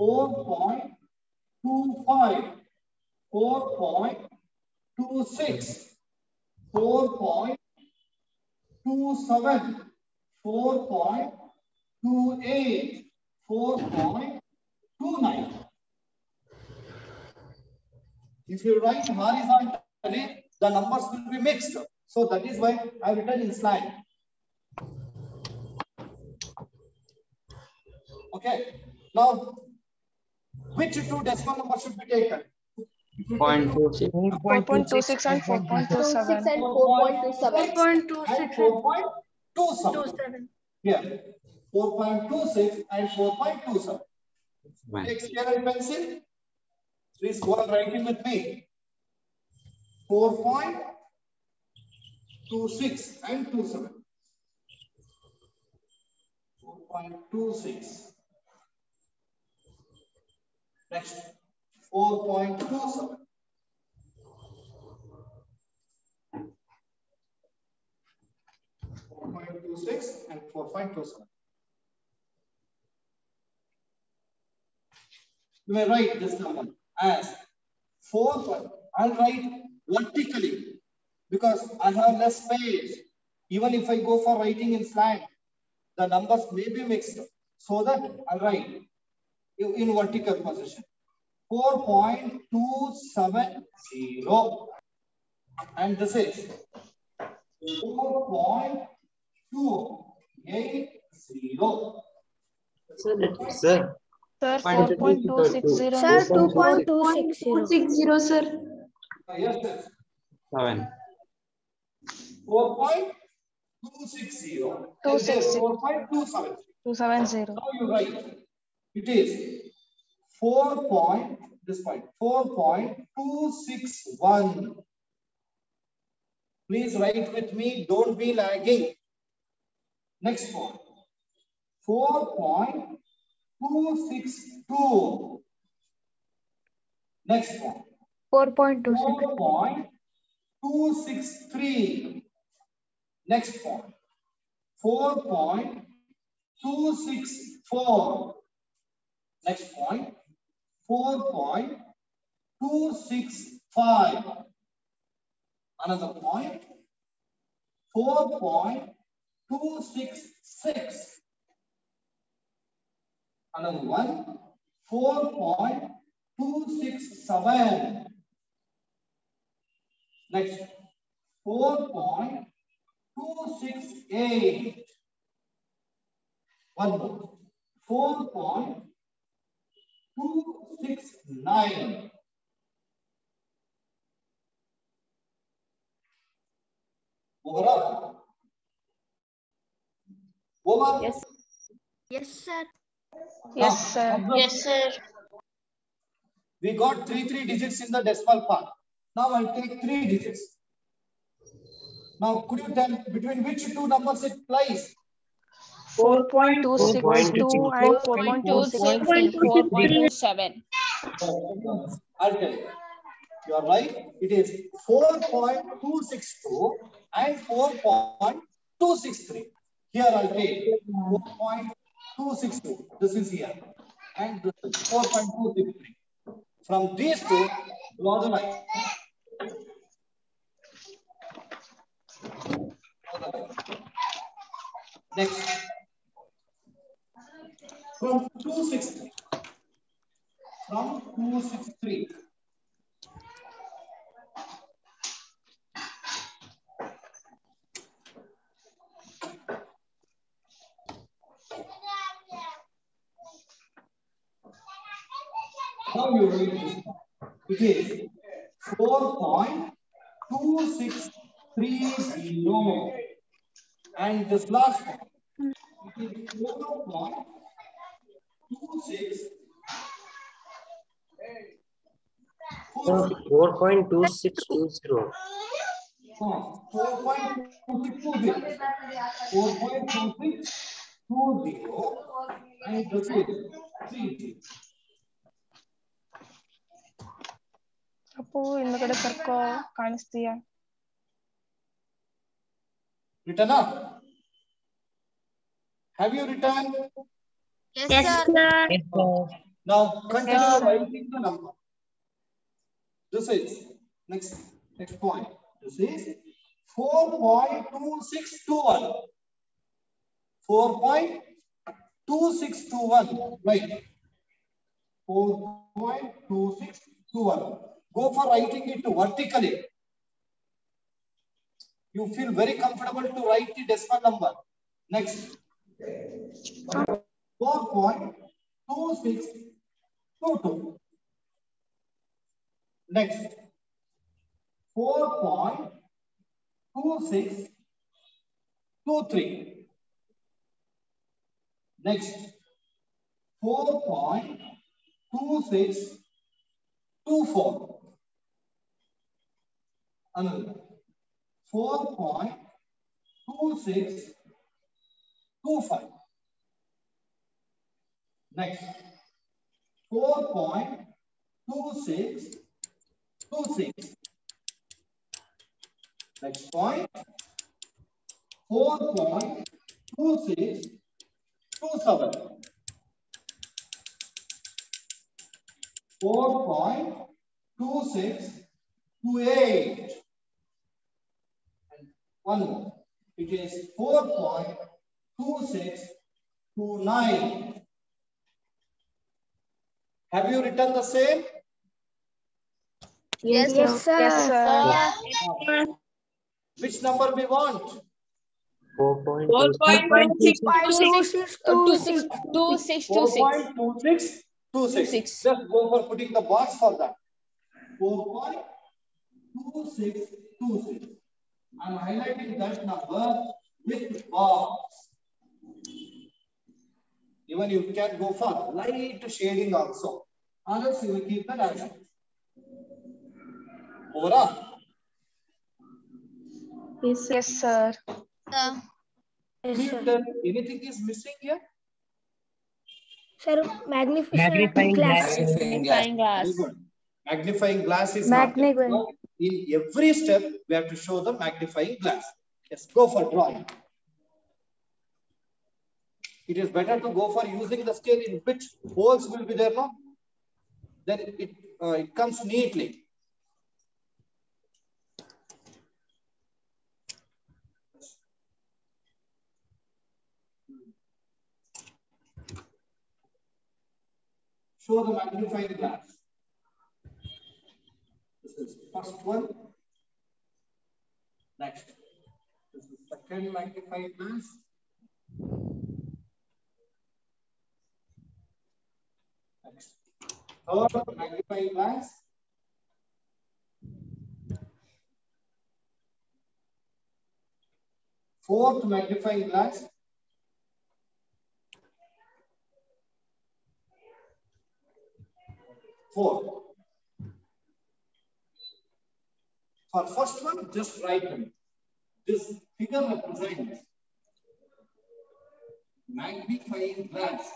4.25. 4.26. 4.27. 4.28. 4.29. If you write horizontally, the numbers will be mixed. So that is why I have written in slide. Okay. Now, which two decimal numbers should be taken? 4.26. 4.26 and 4.27. 4.26. Yeah. 4.26 and 4.27. Take scale and pencil. Please go on writing with me. 4.26 and 27. 4.26. Next, 4.27. 4.26 and 4.27. You may write this number as 4. I'll write vertically because I have less space. Even if I go for writing in slang, the numbers may be mixed. So that I'll write in vertical position. 4.270. And this is 4.280. Sir. Sir, 4.260. Sir, 2.260. Sir. Yes, sir. 7. 4.260. 4.270. 270. Now you write. It is 4.261. Please write with me. Don't be lagging. Next one. 4.262. Next one. 4.263. Next point. 4.264. Next point. 4.265. Another point. 4.266. Another one. 4.267. Next. 4.268. One more. 4.269. Over. Over. Yes. Yes, sir. Yes, sir. Yes, sir. We got three digits in the decimal part. Now I'll take 3 digits. Now could you tell between which two numbers it lies? 4.262 and 4.263. 4.27. I'll tell you. You are right. It is 4.262 and 4.263. Here I'll take 4.262. This is here. And this is 4.263. From these two, draw the line. Next. From 263. From 263. Now you read this. It is 4.2630. And this last one. It is 4.26. 4.2620. 4.2620. 4.2620. And this is 30. Appu ಹಿಂದ್ಗಡೆ ಸರ್ಕೋ ಕಾಣಿಸ್ತೀಯಾ? Written up? Have you written? Yes, sir. Now continue Yes, sir. writing the number. This is next point. This is 4.2621. 4.2621. Right. 4.2621. Go for writing it vertically. You feel very comfortable to write the decimal number. Next. 4.2622. Next. 4.2623. Next. 4.2624. Another. 4.2625. Next. 4.2626. Next point. 4.2627. 4.2628. And one more. It is 4.2629. Have you written the same? Yes, sir. Yes, sir. Which number we want? 4.2626. 4.2626. Just go for putting the box for that. 4.2626. I'm highlighting that number with box. Even you can go for light shading also. Or else you will keep that as over. Yes, sir. Anything is missing here? Sir, Magnifying glass. Magnifying glass. Very good. Magnifying glass is Magnifying. not there. In every step, we have to show the magnifying glass. Yes, go for drawing. It is better to go for using the scale in which holes will be there, no? Then it comes neatly. Show the magnifying glass. This is first one. Next. This is second magnifying glass. Next. Third magnifying glass. Fourth magnifying glass. Fourth. For first one, just write them. This figure represents magnifying glass.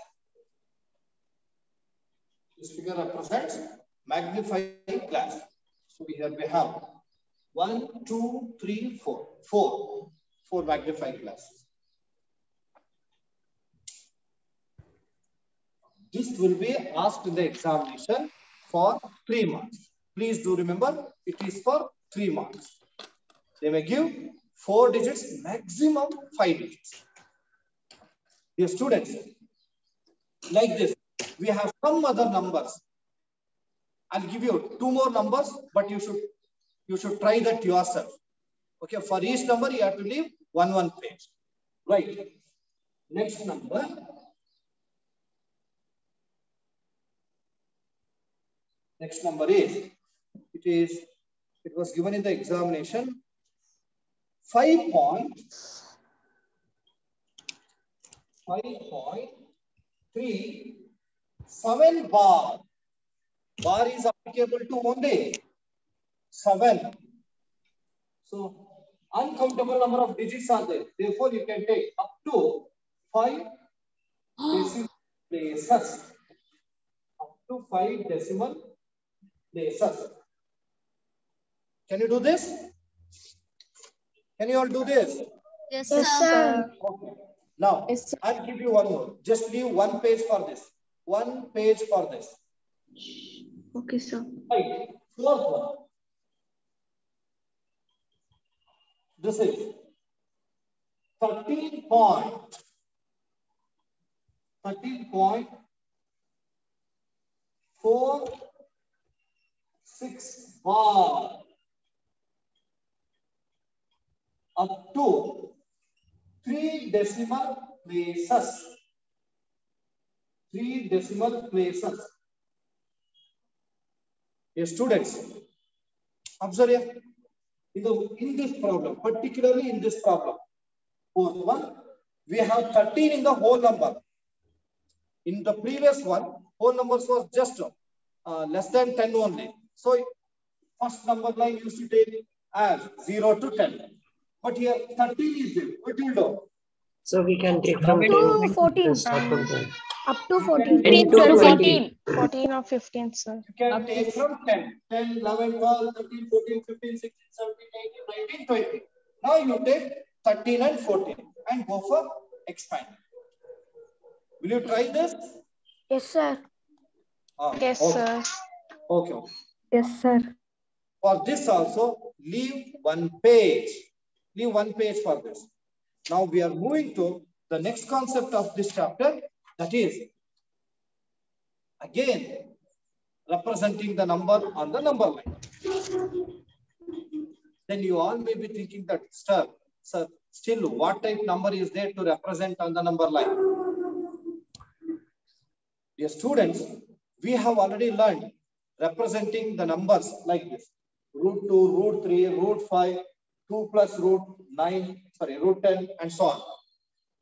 This figure represents magnifying glass. So here we have 1, 2, 3, 4. Four magnifying glasses. This will be asked in the examination for 3 marks. Please do remember, it is for 3 marks. They may give 4 digits, maximum 5 digits. Dear students, like this, we have some other numbers. I'll give you 2 more numbers, but you should try that yourself. Okay, for each number you have to leave one page. Right. Next number. Next number is, it was given in the examination, 5.37 bar. Bar is applicable to only 7. So uncountable number of digits are there. Therefore, you can take up to 5 decimal places. Up to 5 decimal places. Can you do this? Can you all do this? Yes, sir. Okay. Now, I'll give you one more. Just leave 1 page for this. 1 page for this. Okay, sir. Right. Fourth one. This is 13.46 bar up to 3 decimal places. 3 decimal places. Yes, students, observe here. In this problem, particularly in this problem, fourth one, we have 13 in the whole number. In the previous one, whole numbers was just less than 10 only. So first number line used to take as 0 to 10. But here 13 is there. What do you do? So we can take from 10 to 14. Up to 14. 14 or 15, sir. You can take from 10. 10, 11, 12, 13, 14, 15, 16, 17, 18, 19, 20. Now you take 13 and 14 and go for expand. Will you try this? Yes, sir. Yes, Okay. sir. Okay. Yes, sir. For this also, leave one page. Leave one page for this. Now we are moving to the next concept of this chapter. That is, again, representing the number on the number line. Then you all may be thinking that, sir, still what type number is there to represent on the number line? Dear students, we have already learned representing the numbers like this. Root 2, root 3, root 5, 2 plus root 9, root 10, and so on.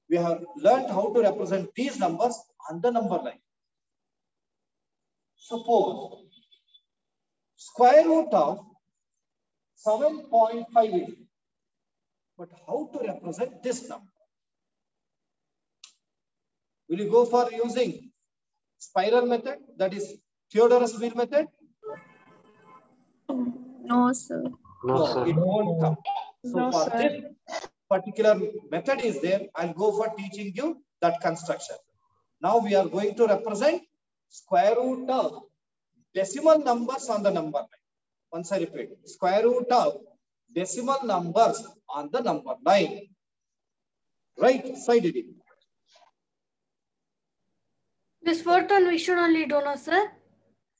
We have learned how to represent these numbers on the number line. Suppose square root of 7.5 is, but how to represent this number? Will you go for using spiral method, that is Theodorus wheel method? No, sir. No, sir. It won't come. So No, for sir. this particular method is there, I'll go for teaching you that construction. Now we are going to represent square root of decimal numbers on the number line. Once I repeat, square root of decimal numbers on the number line. Right side it. This fourth one we should only do, no, sir?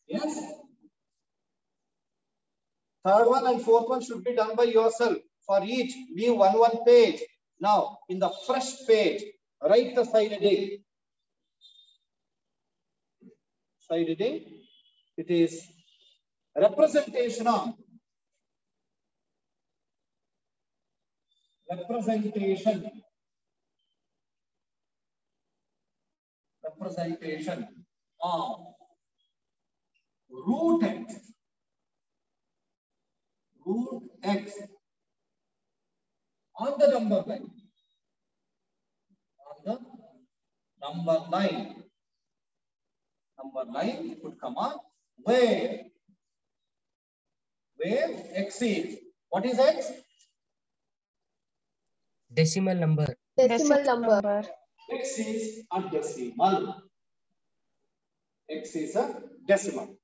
Yes. Third one and fourth one should be done by yourself. For each, leave one page. Now, in the fresh page, write the side heading. Side heading. It is representation of representation of root x on the number line. On the number line. Number line could come on where x is. What is x? Decimal number. Decimal number. X is a decimal. X is a decimal.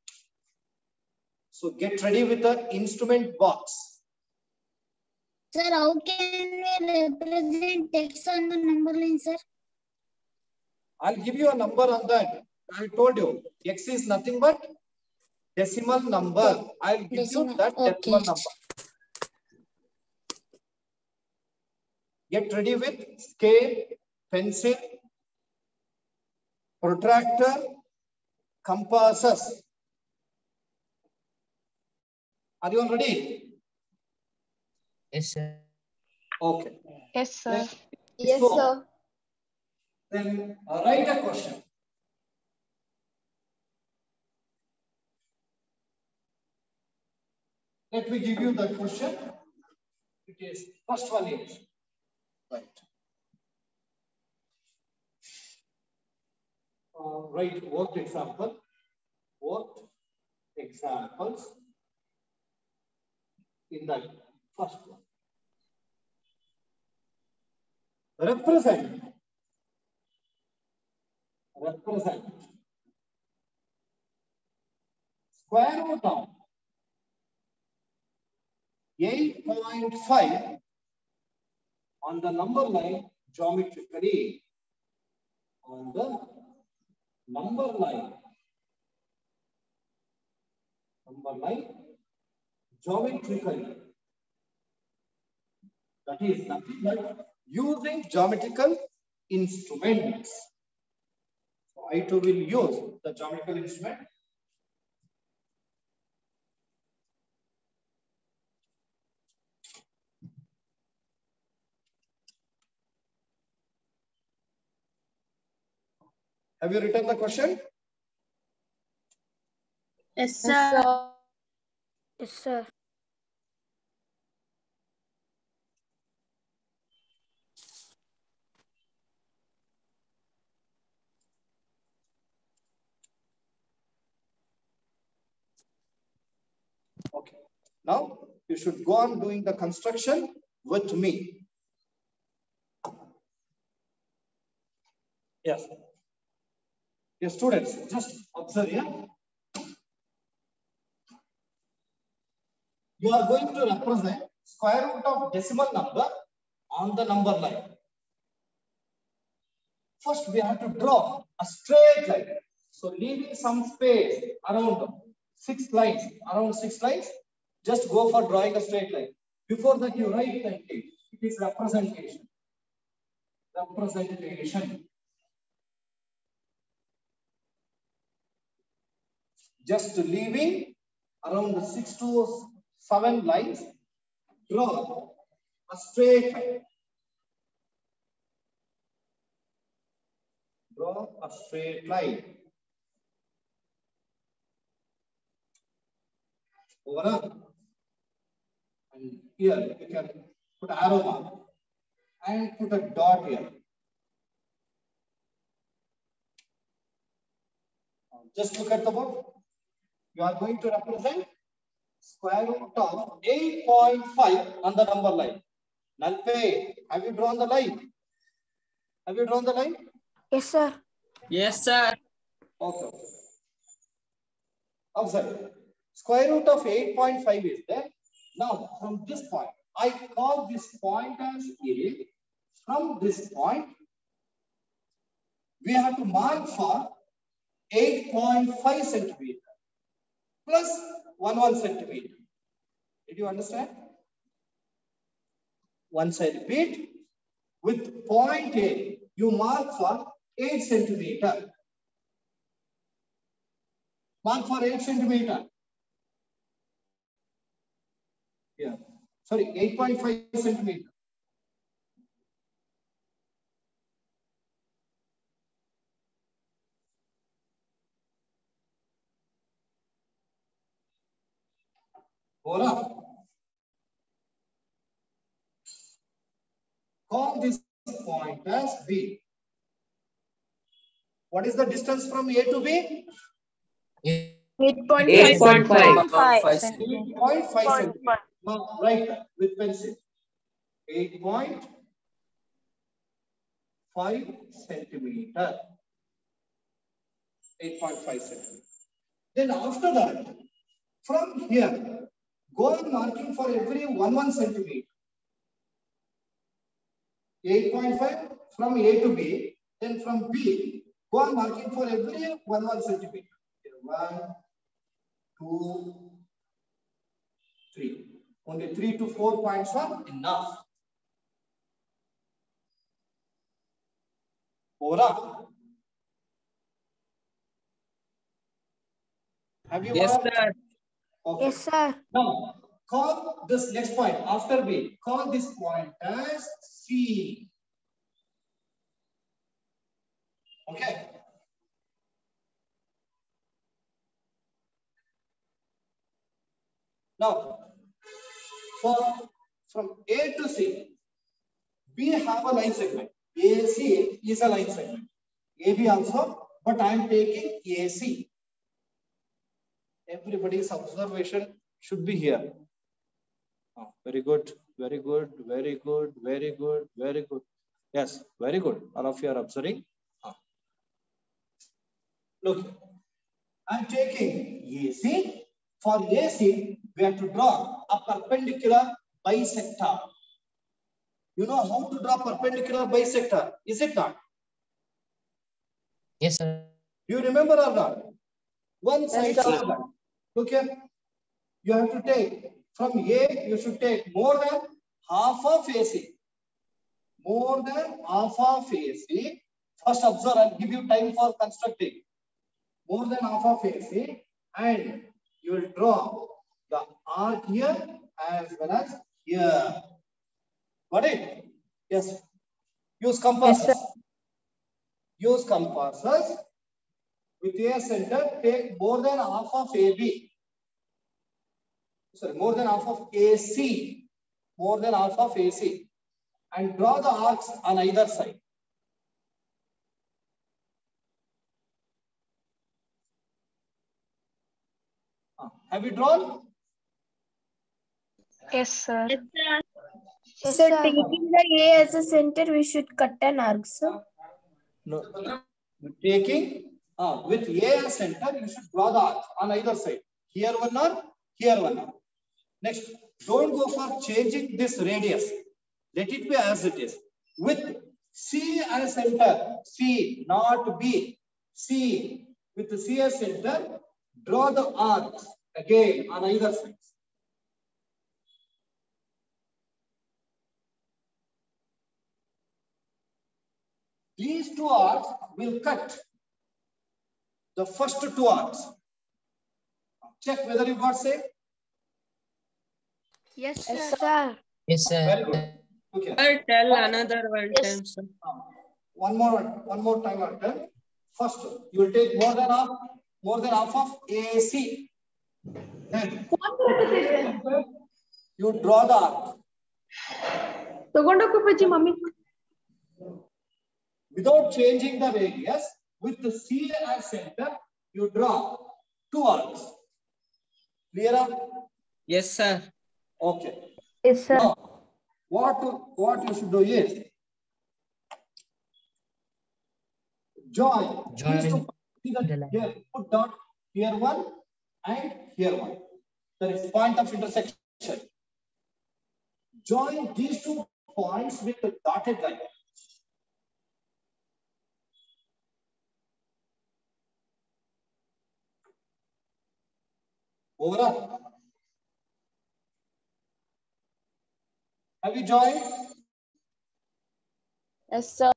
So get ready with the instrument box. Sir, how can we represent x on the number line, sir? I'll give you a number on that. I told you, x is nothing but decimal number. I'll give you that decimal number. Get ready with scale, pencil, protractor, compasses. Are you all ready? Yes, sir. Okay. Yes, sir. Yes, sir. Then write a question. Let me give you the question. It is first one is right. Write worked example. Worked examples in that first one. Represent square root of 8.5 on the number line geometrically. On the number line geometrically. That is nothing but using geometrical instruments. So I too will use the geometrical instrument. Have you written the question? Yes, sir. Yes, sir. Okay. Now you should go on doing the construction with me. Yes. Yes, students, just observe here. you are going to represent square root of decimal number on the number line. First, we have to draw a straight line. So, leaving some space around 6 lines, just go for drawing a straight line. Before that, you write like it. It is representation. Representation. Just leaving around 6 to 7 lines, draw a straight line. Draw a straight line. Over up. And here you can put arrow mark and put a dot here. Just look at the board. You are going to represent square root of 8.5 on the number line. Nalpe, have you drawn the line? Have you drawn the line? Yes, sir. Yes, sir. Okay. Observe. Square root of 8.5 is there. Now, from this point, I call this point as A. From this point, we have to mark for 8.5 centimeter plus 1 centimeter. Did you understand? Once I repeat, with point A, you mark for 8 centimeter. Mark for 8 centimeter. Yeah, sorry, 8.5 centimeter. Call this point as B. What is the distance from A to B? 8.5 centimeters. 8.5 centimeters. Now write that with pencil. 8.5 centimeter. 8.5 centimeter. Then after that, from here, go on marking for every 1 centimeter. 8.5 from A to B. Then from B, go on marking for every 1 centimeter. 1, 2, 3. Only 3 to 4 points are enough. Over. Have you Yes, marked? sir. Okay. Yes, sir. Now, call this next point after B. Call this point as C. Okay. Now, from A to C, we have a line segment. AC is a line segment. AB also, but I am taking AC. Everybody's observation should be here. Oh, very good, very good, very good, very good, very good. Yes, very good. All of you are observing. Look, I'm taking AC. For AC, we have to draw a perpendicular bisector. You know how to draw perpendicular bisector, is it not? Yes, sir. You remember or not? One side. Look here. You have to take from A, you should take more than half of AC. More than half of AC. First observe, I'll give you time for constructing. More than half of AC, and you will draw the arc here as well as here. Got it? Yes. Use compasses. Yes, Use compasses. With A center, take more than half of AB. Sorry, more than half of AC. More than half of AC. And draw the arcs on either side. Have you drawn? Yes, sir. Yes, So sir. taking the A as a center, we should cut an arc, sir. No. Taking with A as center, you should draw the arc on either side. Here one arc, here one arc. Next, don't go for changing this radius. Let it be as it is. With C as center, C, not B. C, with the C as center, draw the arcs again on either side. These two arcs will cut the first two arcs. Check whether you got same. Yes, Yes, sir. sir. Yes, Very sir. good. Okay. Sir, tell another one Yes. time, sir. One more time or turn. First, you will take more than half of AC. Then you draw the arc. Without changing the radius, with the C as center, you draw two arcs. Clear up? Yes, sir. Okay. Yes, sir. Now, what you should do is join these two. See that here, put dot here one and here one. There is point of intersection. Join these 2 points with the dotted line. Over. Have you joined? Yes, sir.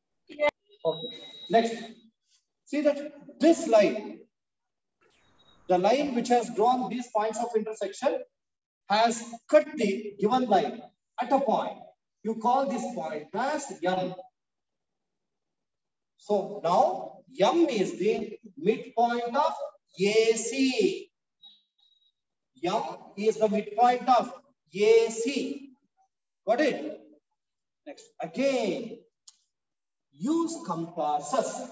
Okay. Next, see that this line, the line which has drawn these points of intersection, has cut the given line at a point. You call this point as M. So now M is the midpoint of AC. M is the midpoint of AC. Got it? Next, again, use compasses.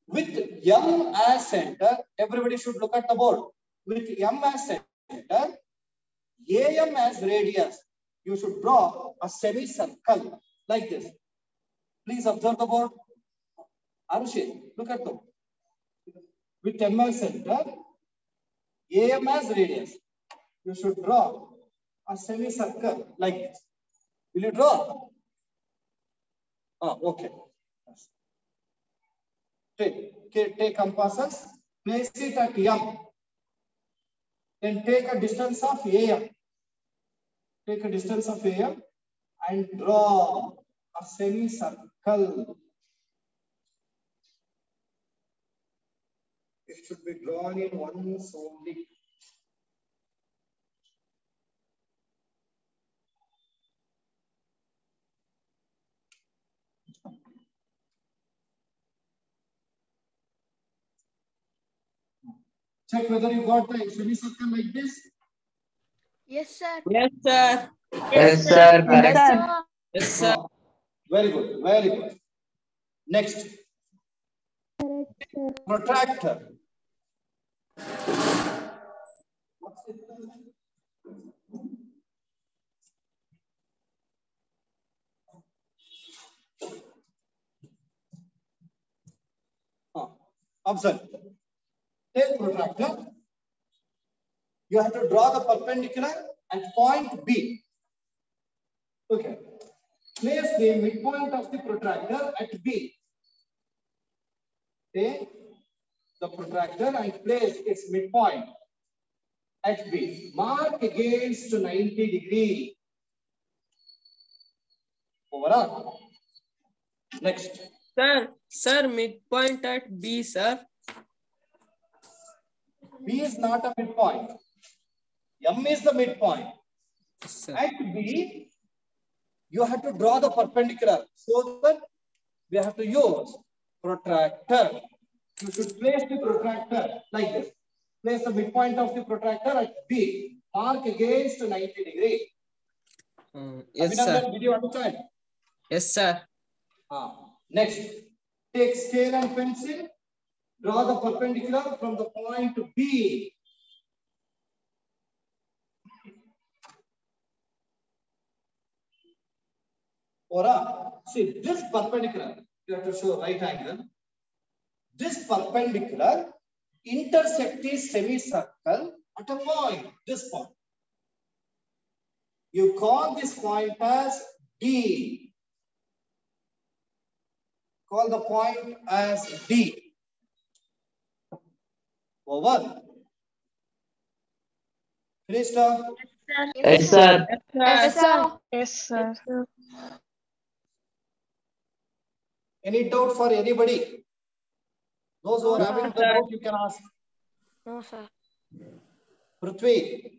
With M as center, everybody should look at the board. With M as center, AM as radius, you should draw a semicircle like this. Please observe the board. Arushi, look at them. With M as center, AM as radius, you should draw a semicircle like this. Will you draw? Okay. Take compasses, place it at M. Then take a distance of AM. Take a distance of AM and draw a semicircle. It should be drawn in once only. Check whether you got the semicircle like this. Yes, sir. Yes, sir. Yes, sir. Correct. Yes, sir. Yes, sir. Very good. Very good. Next. Protractor. What's it? Observe. Take protractor. You have to draw the perpendicular at point B. Okay. Place the midpoint of the protractor at B. Take the protractor and place its midpoint at B. Mark against 90 degree. Over. Next. Sir, midpoint at B, sir. B is not a midpoint. M is the midpoint. Sir. At B, you have to draw the perpendicular. So that we have to use protractor. You should place the protractor like this. Place the midpoint of the protractor at B. Mark against 90 degree. Yes, sir. Did you understand? Yes, sir. Next, take scale and pencil. Draw the perpendicular from the point B. See this perpendicular, you have to show right angle. This perpendicular intersect the semicircle at a point, this point. You call this point as D. Call the point as D. Over. Finished? Yes, sir. Yes, sir. Yes, sir. Any doubt for anybody? Those who are No, having the sir. doubt, you can ask. No, sir. Prithvi.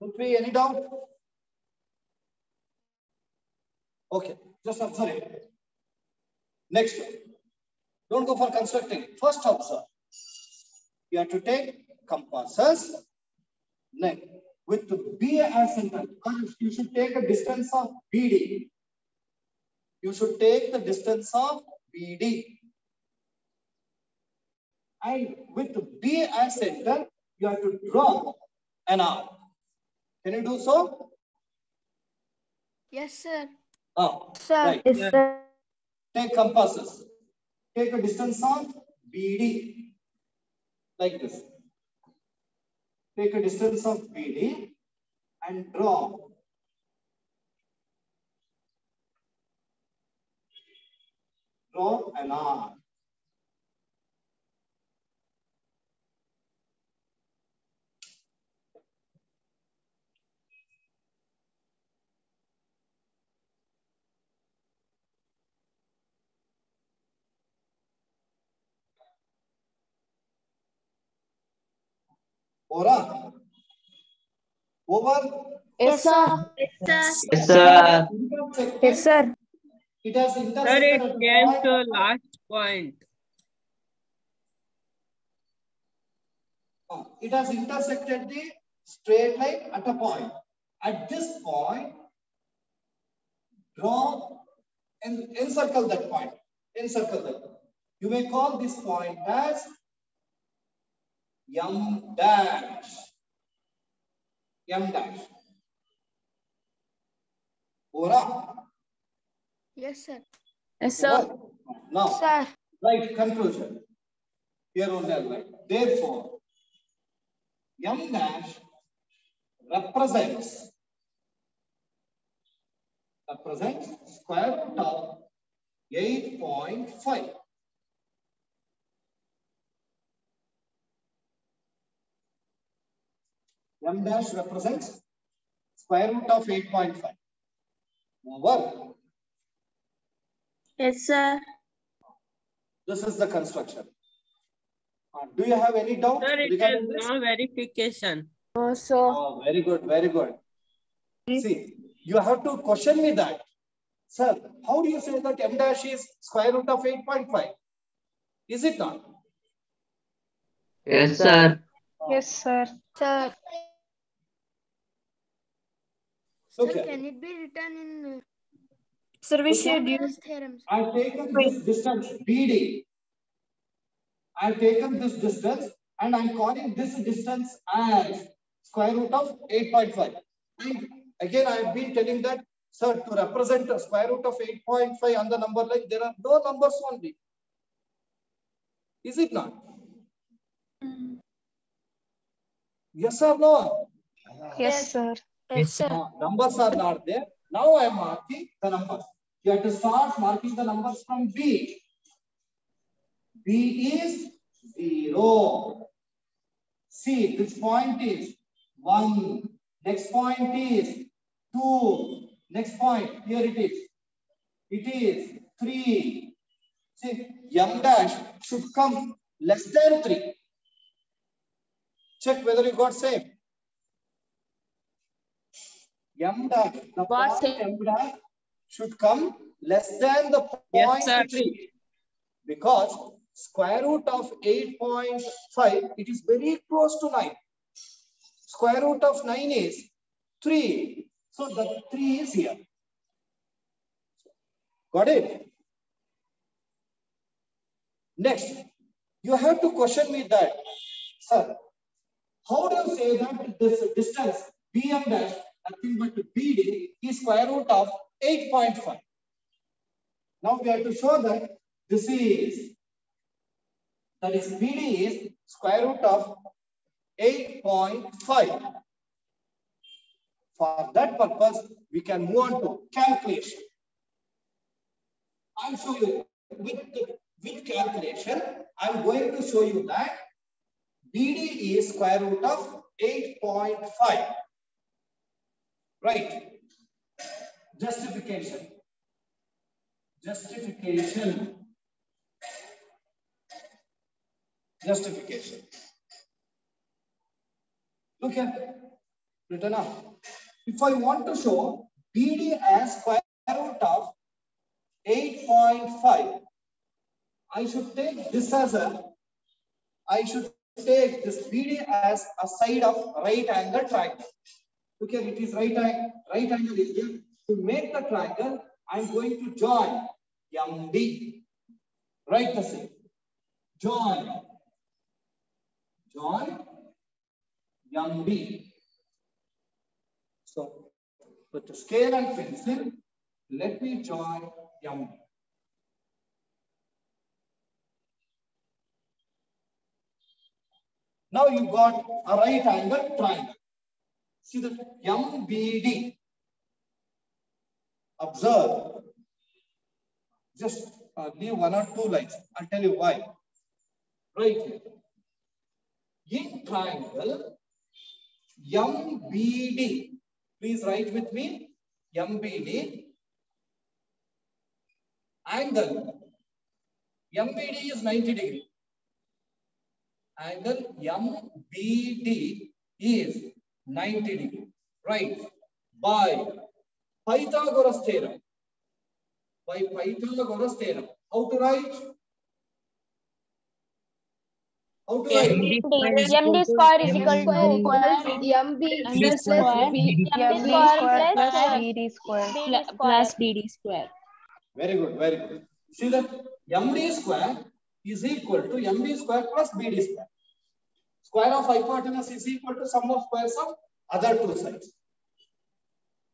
Prithvi, any doubt? Okay, just observe it. Next one. Don't go for constructing. First observe. You have to take compasses. Next, with B as center, you should take a distance of BD. You should take the distance of BD. And with B as center, you have to draw an arc. Can you do so? Yes, sir. Oh, Sir. right. Yes, sir. Take compasses. Take a distance of BD. Like this. Take a distance of BD and draw. Draw an arc. Ora. Over. Yes, sir. Yes, sir. Yes, sir. It has Sir, intersected it at came the to point. last point. It has intersected the straight line at a point. At this point, draw and encircle that point. Encircle that point. You may call this point as M dash. M dash. Ora. Yes, sir. Yes, sir. Now, Sir. write conclusion. Here only I'll write. Therefore, M dash represents square root of 8.5. M dash represents square root of 8.5. Over. Yes, sir. This is the construction. Do you have any doubt Sir, it regarding is this? no verification. No, sir. Oh, very good, very good. See, you have to question me that. Sir, how do you say that M dash is square root of 8.5? Is it not? Yes, sir. Yes, sir. Sir. Okay. Sir, can it be written in Sir, we Okay. should use. theorems? I've taken this distance, BD. I've taken this distance and I'm calling this distance as square root of 8.5. And again, I've been telling that, sir, to represent a square root of 8.5 on the number line, there are no numbers only. Is it not? Yes or no? Yes, sir. Yes, sir. Numbers are not there. Now I am marking the numbers. You have to start marking the numbers from B. B is 0. See, this point is 1. Next point is 2. Next point, here it is. It is 3. See, M dash should come less than 3. Check whether you got same. M dash, the point M dash should come less than the point Yes, sir. 3. Because square root of 8.5, it is very close to 9. Square root of 9 is 3. So the 3 is here. Got it? Next, you have to question me that, sir, how do you say that this distance BM dash, nothing but BD, is square root of 8.5? Now we have to show that this is That is BD is square root of 8.5. For that purpose, we can move on to calculation. I'll show you with calculation. I'm going to show you that BD is square root of 8.5. Right. Justification. Justification. Justification. Look at written up. If I want to show BD as square root of 8.5, I should take this as a, I should take this BD as a side of right angle triangle. Look here, it is right angle is here. To make the triangle, I'm going to join MD. Write the same. Join MD. So with the scale and pencil, let me join MD. Now you got a right angle triangle. See the MBD. Observe. Just leave one or two lines. I'll tell you why. Right here. In triangle, MBD. Please write with me. MBD. Angle. MBD is 90 degree. Angle MBD is 90 degree. Right. By Pythagoras theorem. By Pythagoras theorem. How to write? How to write? MD square is equal to MB square BD square. plus BD square. Very good, very good. See that MD square is equal to MB square plus BD square. Square of hypotenuse is equal to sum of squares of other two sides.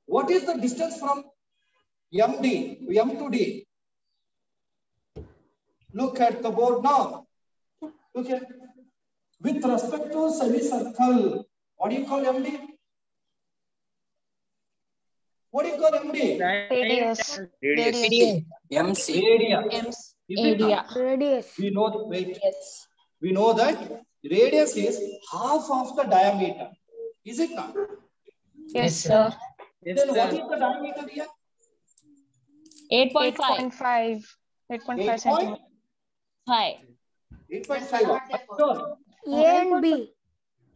What is the distance from MD to M to D? Look at the board now. Look at with respect to semicircle. What do you call MD? What do you call MD? Radius. MC. Radius. Radius. We know. Wait. Yes. We know that radius is half of the diameter. Is it not? Yes, sir. Then what is the diameter here? 8.5. 8.5 centimeters. 8.5. A and B.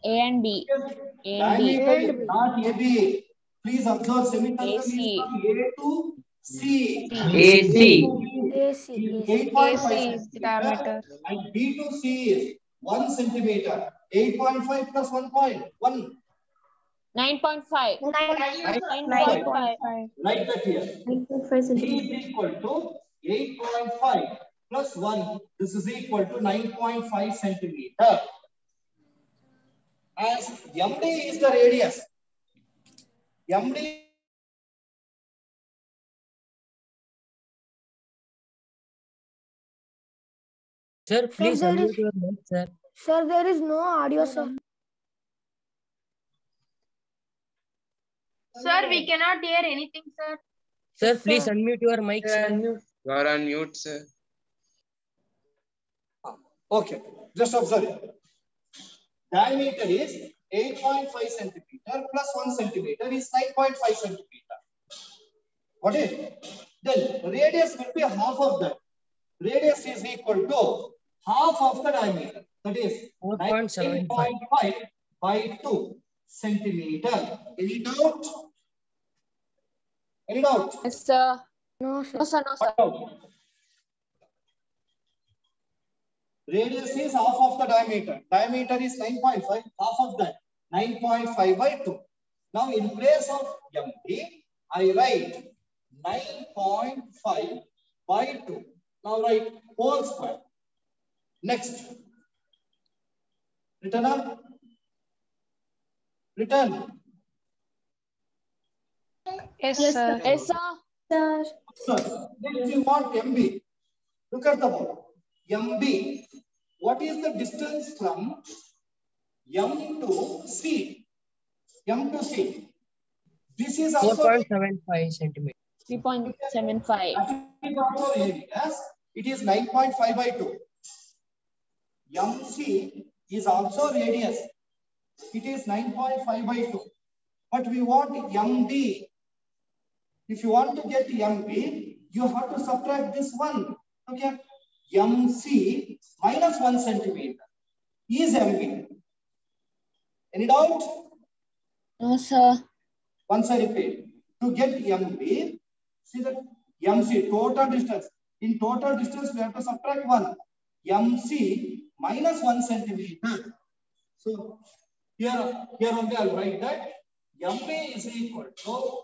A and B. Diameter is not AB. Please observe semicircle is AC. from A to C. AC. AC. Is 8.5 AC is the diameter. and B to C is 1 centimeter. 8.5 plus 1.1. 9.5. 9.5. Write that here. D is equal to 8.5 plus 1. This is equal to 9.5 centimeter. As MD is the radius. MD Sir, please there unmute is- your mic, sir. Sir, there is no audio, sir. Sir, we cannot hear anything, sir. Sir, please unmute your mic, sir. You are on mute, sir. Okay, just observe it. Diameter is 8.5 centimeter plus 1 centimeter is 9.5 centimeter. What is it? Then radius will be half of that. Radius is equal to half of the diameter. That is 4.75. 9.5 by 2 centimeter. Any doubt? Any doubt? Yes, sir. No, sir. No, sir. No, sir. What doubt? Radius is half of the diameter. Diameter is 9.5, half of that. 9.5 by 2. Now in place of MD, I write 9.5 by 2. Now write whole square. Next. Written up? Written. Yes, sir. Yes, sir. So, next you want MB. Look at the board. MB. what is the distance from M to C? M to C. This is also 4.75 centimeters. 3.75. Yes, it is 9.5 by 2. MC is also radius. It is 9.5 by 2. But we want MB. If you want to get MB, you have to subtract this one. Okay. MC minus 1 centimeter is MB. Any doubt? No, sir. Once I repeat, to get MB, see that MC, total distance. In total distance, we have to subtract 1. MC minus 1 centimeter. So here only I'll write that MB is equal to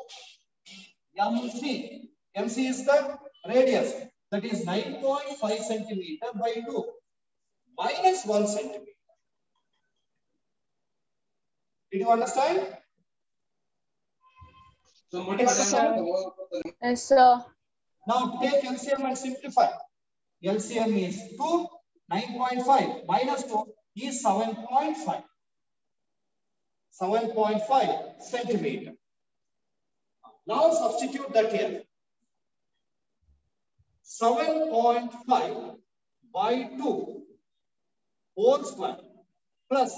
MC. MC is the radius. That is 9.5 centimeter by 2 minus 1 centimeter. Did you understand? Yes, sir. Yes, sir. Now take LCM and simplify. LCM is 2, 9.5 minus 2 is 7.5. 7.5 centimeter. Now substitute that here. 7.5 by 2 whole square plus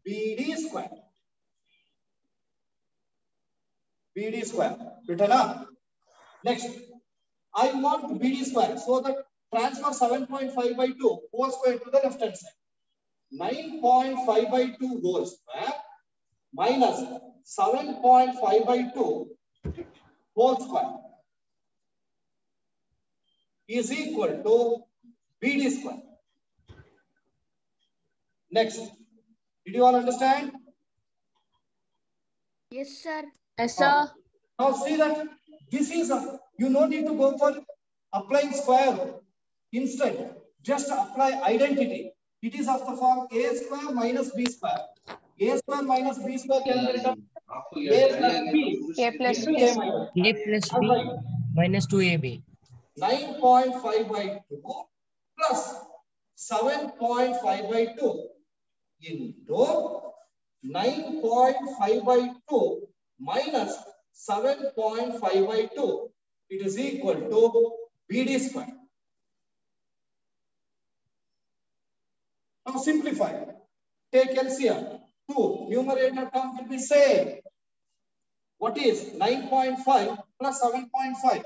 BD square. BD square. Written up. Next, I want BD square. So that transfer 7.5 by 2 whole square to the left hand side. 9.5 by 2 whole square minus 7.5 by 2 whole square is equal to BD square. Next, did you all understand? Yes, sir. Yes, sir. Now see that this is you no need to go for applying square root. Instead, just apply identity. It is of the form a square minus b square. A square minus b square can be written a plus b. A plus into b. a minus b. A plus b minus 2ab. 9.5 by 2 plus 7.5 by 2 into 9.5 by 2 minus 7.5 by 2. It is equal to BD square. Now simplify. Take LCM. 2 numerator term will be same. What is 9.5 plus 7.5?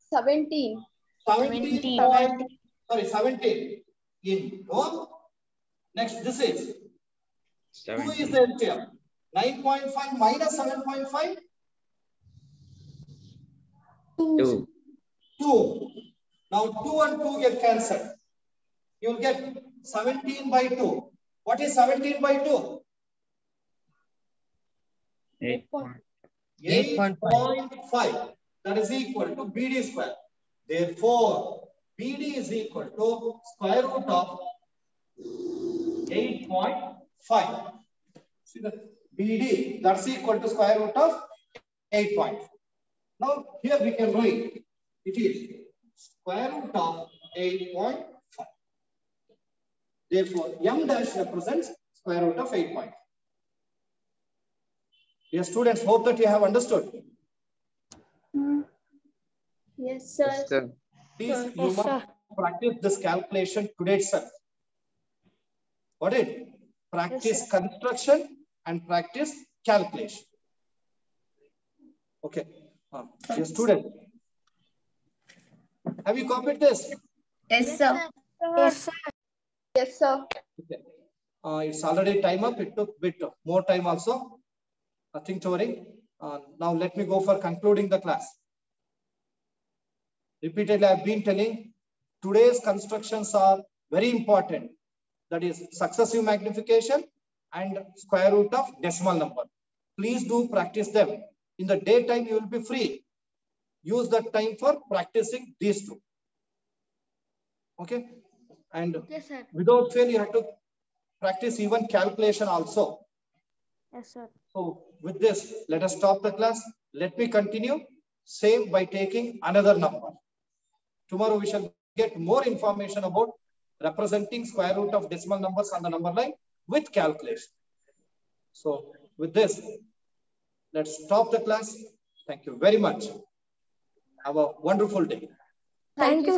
17. 17. 17 into next this is 2 is the LCM. 9.5 minus 7.5. 2. 2. Now 2 and 2 get cancelled. You will get 17 by 2. What is 17 by 2? 8.5. That is equal to BD square. Therefore, BD is equal to square root of 8.5. See the BD, that's equal to square root of 8.5. Now, here we can write it is square root of 8.5. Therefore, M dash represents square root of 8.5. Yes, students, hope that you have understood. Yes, sir. Yes, sir. Please, you must practice this calculation today itself. Got it? Practice construction and practice calculation. Okay. Yes, student. Have you copied this? Yes, sir. Yes, sir. Yes, sir. Okay. It's already time up. It took a bit more time also. Nothing to worry. Now let me go for concluding the class. Repeatedly, I've been telling today's constructions are very important. That is successive magnification and square root of decimal number. Please do practice them. In the daytime, you will be free. Use that time for practicing these two. Okay? And Yes, sir. without fail, you have to practice even calculation also. Yes, sir. So with this, let us stop the class. Let me continue. Same by taking another number. Tomorrow we shall get more information about representing square root of decimal numbers on the number line with calculation. So with this, let's stop the class. Thank you very much. Have a wonderful day. Thank you.